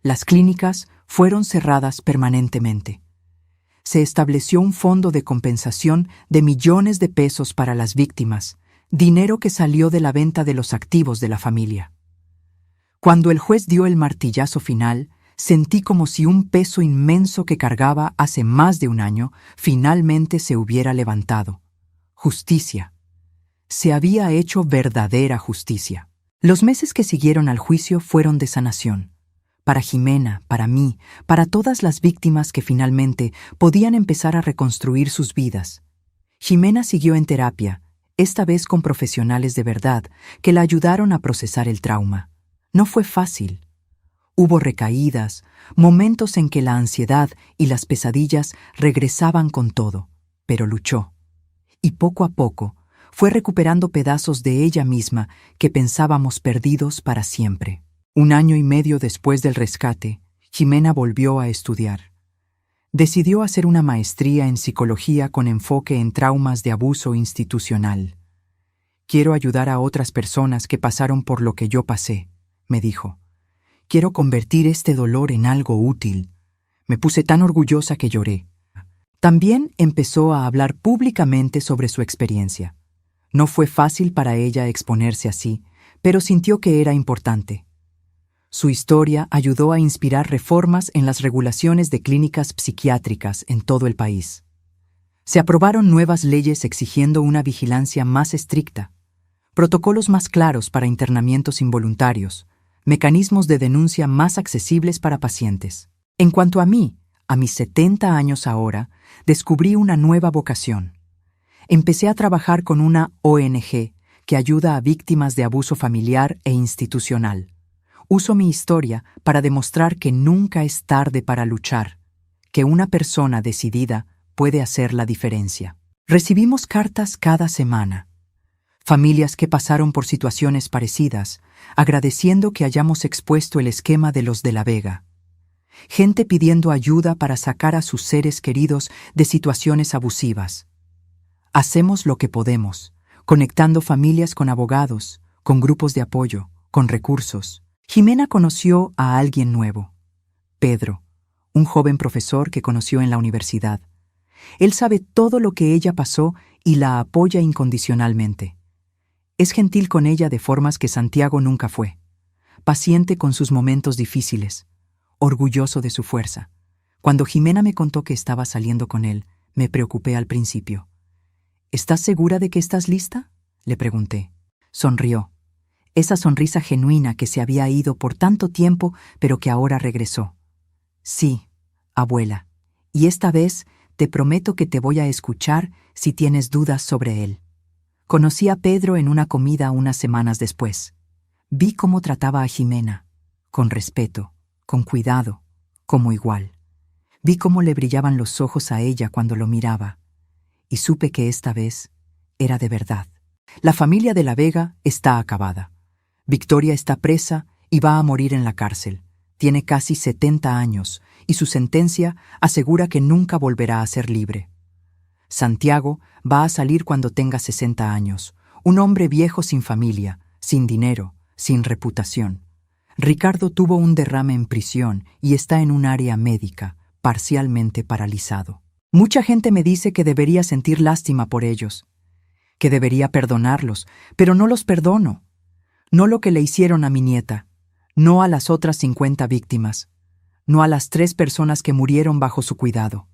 Las clínicas fueron cerradas permanentemente. Se estableció un fondo de compensación de millones de pesos para las víctimas, dinero que salió de la venta de los activos de la familia. Cuando el juez dio el martillazo final, sentí como si un peso inmenso que cargaba hace más de un año finalmente se hubiera levantado. Justicia. Se había hecho verdadera justicia. Los meses que siguieron al juicio fueron de sanación. Para Jimena, para mí, para todas las víctimas que finalmente podían empezar a reconstruir sus vidas. Jimena siguió en terapia, esta vez con profesionales de verdad, que la ayudaron a procesar el trauma. No fue fácil. Hubo recaídas, momentos en que la ansiedad y las pesadillas regresaban con todo, pero luchó. Y poco a poco fue recuperando pedazos de ella misma que pensábamos perdidos para siempre. 1 año y medio después del rescate, Jimena volvió a estudiar. Decidió hacer una maestría en psicología con enfoque en traumas de abuso institucional. Quiero ayudar a otras personas que pasaron por lo que yo pasé, me dijo. Quiero convertir este dolor en algo útil. Me puse tan orgullosa que lloré. También empezó a hablar públicamente sobre su experiencia. No fue fácil para ella exponerse así, pero sintió que era importante. Su historia ayudó a inspirar reformas en las regulaciones de clínicas psiquiátricas en todo el país. Se aprobaron nuevas leyes exigiendo una vigilancia más estricta, protocolos más claros para internamientos involuntarios, mecanismos de denuncia más accesibles para pacientes. En cuanto a mí, a mis 70 años ahora, descubrí una nueva vocación. Empecé a trabajar con una ONG que ayuda a víctimas de abuso familiar e institucional. Uso mi historia para demostrar que nunca es tarde para luchar, que una persona decidida puede hacer la diferencia. Recibimos cartas cada semana. Familias que pasaron por situaciones parecidas, agradeciendo que hayamos expuesto el esquema de los de la Vega. Gente pidiendo ayuda para sacar a sus seres queridos de situaciones abusivas. Hacemos lo que podemos, conectando familias con abogados, con grupos de apoyo, con recursos. Jimena conoció a alguien nuevo, Pedro, un joven profesor que conoció en la universidad. Él sabe todo lo que ella pasó y la apoya incondicionalmente. Es gentil con ella de formas que Santiago nunca fue, paciente con sus momentos difíciles, orgulloso de su fuerza. Cuando Jimena me contó que estaba saliendo con él, me preocupé al principio. ¿Estás segura de que estás lista?, le pregunté. Sonrió. Esa sonrisa genuina que se había ido por tanto tiempo, pero que ahora regresó. Sí, abuela, y esta vez te prometo que te voy a escuchar si tienes dudas sobre él. Conocí a Pedro en una comida unas semanas después. Vi cómo trataba a Jimena, con respeto, con cuidado, como igual. Vi cómo le brillaban los ojos a ella cuando lo miraba, y supe que esta vez era de verdad. La familia de la Vega está acabada. Victoria está presa y va a morir en la cárcel. Tiene casi 70 años y su sentencia asegura que nunca volverá a ser libre. Santiago va a salir cuando tenga 60 años, un hombre viejo sin familia, sin dinero, sin reputación. Ricardo tuvo un derrame en prisión y está en un área médica, parcialmente paralizado. Mucha gente me dice que debería sentir lástima por ellos, que debería perdonarlos, pero no los perdono. No lo que le hicieron a mi nieta, no a las otras 50 víctimas, no a las 3 personas que murieron bajo su cuidado.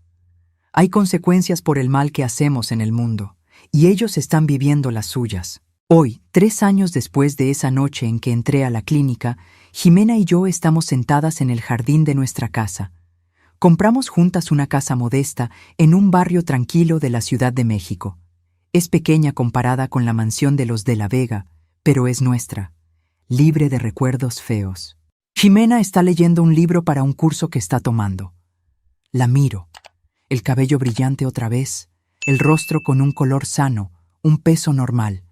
Hay consecuencias por el mal que hacemos en el mundo, y ellos están viviendo las suyas. Hoy, 3 años después de esa noche en que entré a la clínica, Jimena y yo estamos sentadas en el jardín de nuestra casa. Compramos juntas una casa modesta en un barrio tranquilo de la Ciudad de México. Es pequeña comparada con la mansión de los de la Vega, pero es nuestra, libre de recuerdos feos. Jimena está leyendo un libro para un curso que está tomando. La miro, el cabello brillante otra vez, el rostro con un color sano, un peso normal.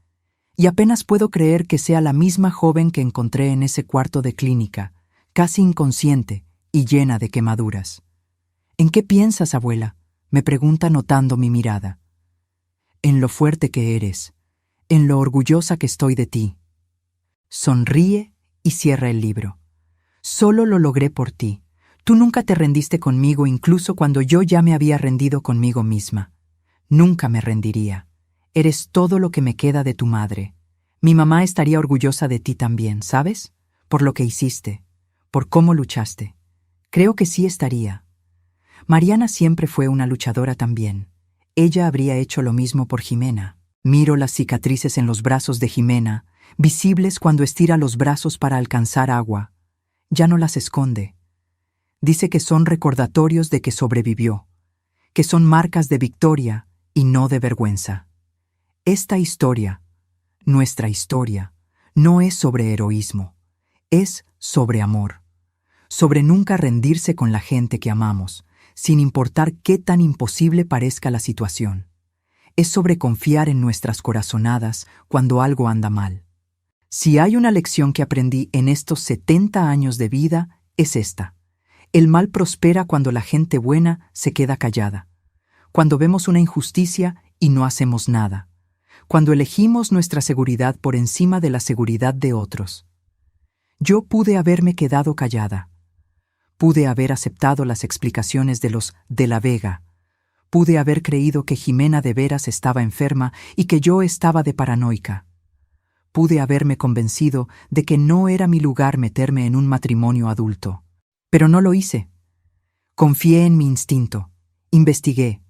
Y apenas puedo creer que sea la misma joven que encontré en ese cuarto de clínica, casi inconsciente y llena de quemaduras. ¿En qué piensas, abuela?, me pregunta notando mi mirada. En lo fuerte que eres, en lo orgullosa que estoy de ti. Sonríe y cierra el libro. Solo lo logré por ti. Tú nunca te rendiste conmigo incluso cuando yo ya me había rendido conmigo misma. Nunca me rendiría. Eres todo lo que me queda de tu madre. Mi mamá estaría orgullosa de ti también, ¿sabes? Por lo que hiciste, por cómo luchaste. Creo que sí estaría. Mariana siempre fue una luchadora también. Ella habría hecho lo mismo por Jimena. Miro las cicatrices en los brazos de Jimena, visibles cuando estira los brazos para alcanzar agua. Ya no las esconde. Dice que son recordatorios de que sobrevivió, que son marcas de victoria y no de vergüenza. Esta historia, nuestra historia, no es sobre heroísmo, es sobre amor, sobre nunca rendirse con la gente que amamos, sin importar qué tan imposible parezca la situación. Es sobre confiar en nuestras corazonadas cuando algo anda mal. Si hay una lección que aprendí en estos 70 años de vida, es esta. El mal prospera cuando la gente buena se queda callada, cuando vemos una injusticia y no hacemos nada, cuando elegimos nuestra seguridad por encima de la seguridad de otros. Yo pude haberme quedado callada. Pude haber aceptado las explicaciones de los de la Vega. Pude haber creído que Jimena de veras estaba enferma y que yo estaba de paranoica. Pude haberme convencido de que no era mi lugar meterme en un matrimonio adulto. Pero no lo hice. Confié en mi instinto, investigué,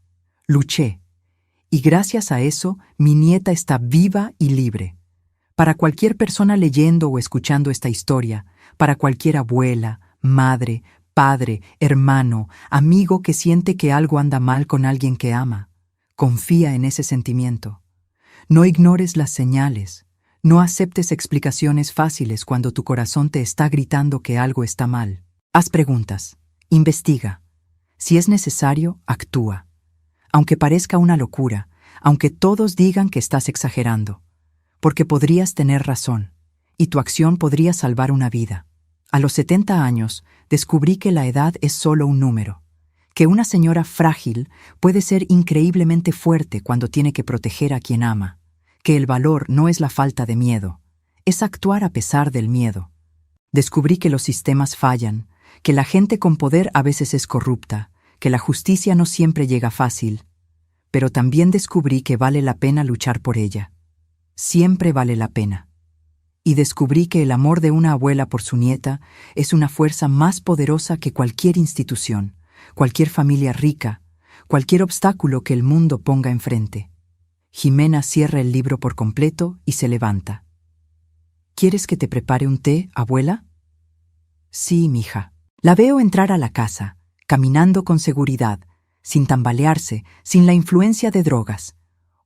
luché. Y gracias a eso, mi nieta está viva y libre. Para cualquier persona leyendo o escuchando esta historia, para cualquier abuela, madre, padre, hermano, amigo que siente que algo anda mal con alguien que ama, confía en ese sentimiento. No ignores las señales. No aceptes explicaciones fáciles cuando tu corazón te está gritando que algo está mal. Haz preguntas. Investiga. Si es necesario, actúa. Aunque parezca una locura, aunque todos digan que estás exagerando, porque podrías tener razón, y tu acción podría salvar una vida. A los 70 años, descubrí que la edad es solo un número, que una señora frágil puede ser increíblemente fuerte cuando tiene que proteger a quien ama, que el valor no es la falta de miedo, es actuar a pesar del miedo. Descubrí que los sistemas fallan, que la gente con poder a veces es corrupta, que la justicia no siempre llega fácil, pero también descubrí que vale la pena luchar por ella. Siempre vale la pena. Y descubrí que el amor de una abuela por su nieta es una fuerza más poderosa que cualquier institución, cualquier familia rica, cualquier obstáculo que el mundo ponga enfrente. Jimena cierra el libro por completo y se levanta. ¿Quieres que te prepare un té, abuela? Sí, mija. La veo entrar a la casa, caminando con seguridad, sin tambalearse, sin la influencia de drogas.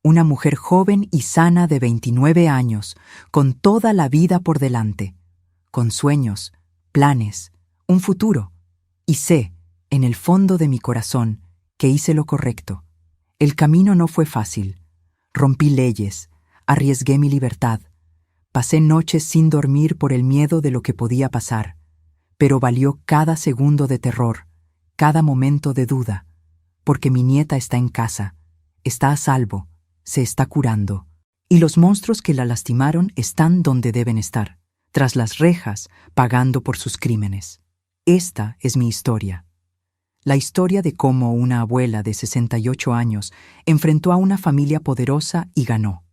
Una mujer joven y sana de 29 años, con toda la vida por delante, con sueños, planes, un futuro. Y sé, en el fondo de mi corazón, que hice lo correcto. El camino no fue fácil. Rompí leyes, arriesgué mi libertad. Pasé noches sin dormir por el miedo de lo que podía pasar, pero valió cada segundo de terror, cada momento de duda, porque mi nieta está en casa, está a salvo, se está curando, y los monstruos que la lastimaron están donde deben estar, tras las rejas, pagando por sus crímenes. Esta es mi historia. La historia de cómo una abuela de 68 años enfrentó a una familia poderosa y ganó.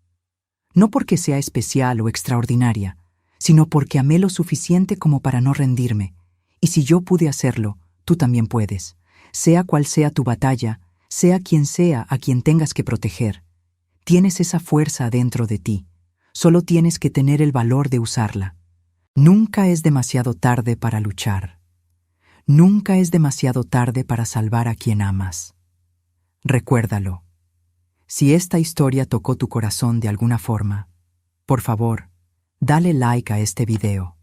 No porque sea especial o extraordinaria, sino porque amé lo suficiente como para no rendirme. Y si yo pude hacerlo, tú también puedes. Sea cual sea tu batalla, sea quien sea a quien tengas que proteger. Tienes esa fuerza dentro de ti. Solo tienes que tener el valor de usarla. Nunca es demasiado tarde para luchar. Nunca es demasiado tarde para salvar a quien amas. Recuérdalo. Si esta historia tocó tu corazón de alguna forma, por favor, dale like a este video.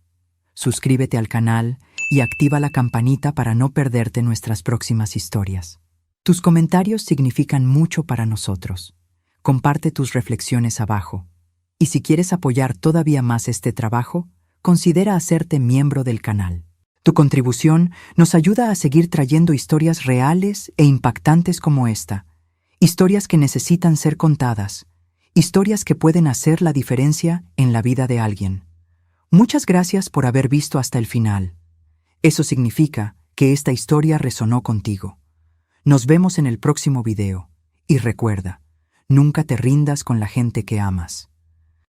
Suscríbete al canal y activa la campanita para no perderte nuestras próximas historias. Tus comentarios significan mucho para nosotros. Comparte tus reflexiones abajo. Y si quieres apoyar todavía más este trabajo, considera hacerte miembro del canal. Tu contribución nos ayuda a seguir trayendo historias reales e impactantes como esta. Historias que necesitan ser contadas. Historias que pueden hacer la diferencia en la vida de alguien. Muchas gracias por haber visto hasta el final. Eso significa que esta historia resonó contigo. Nos vemos en el próximo video. Y recuerda, nunca te rindas con la gente que amas.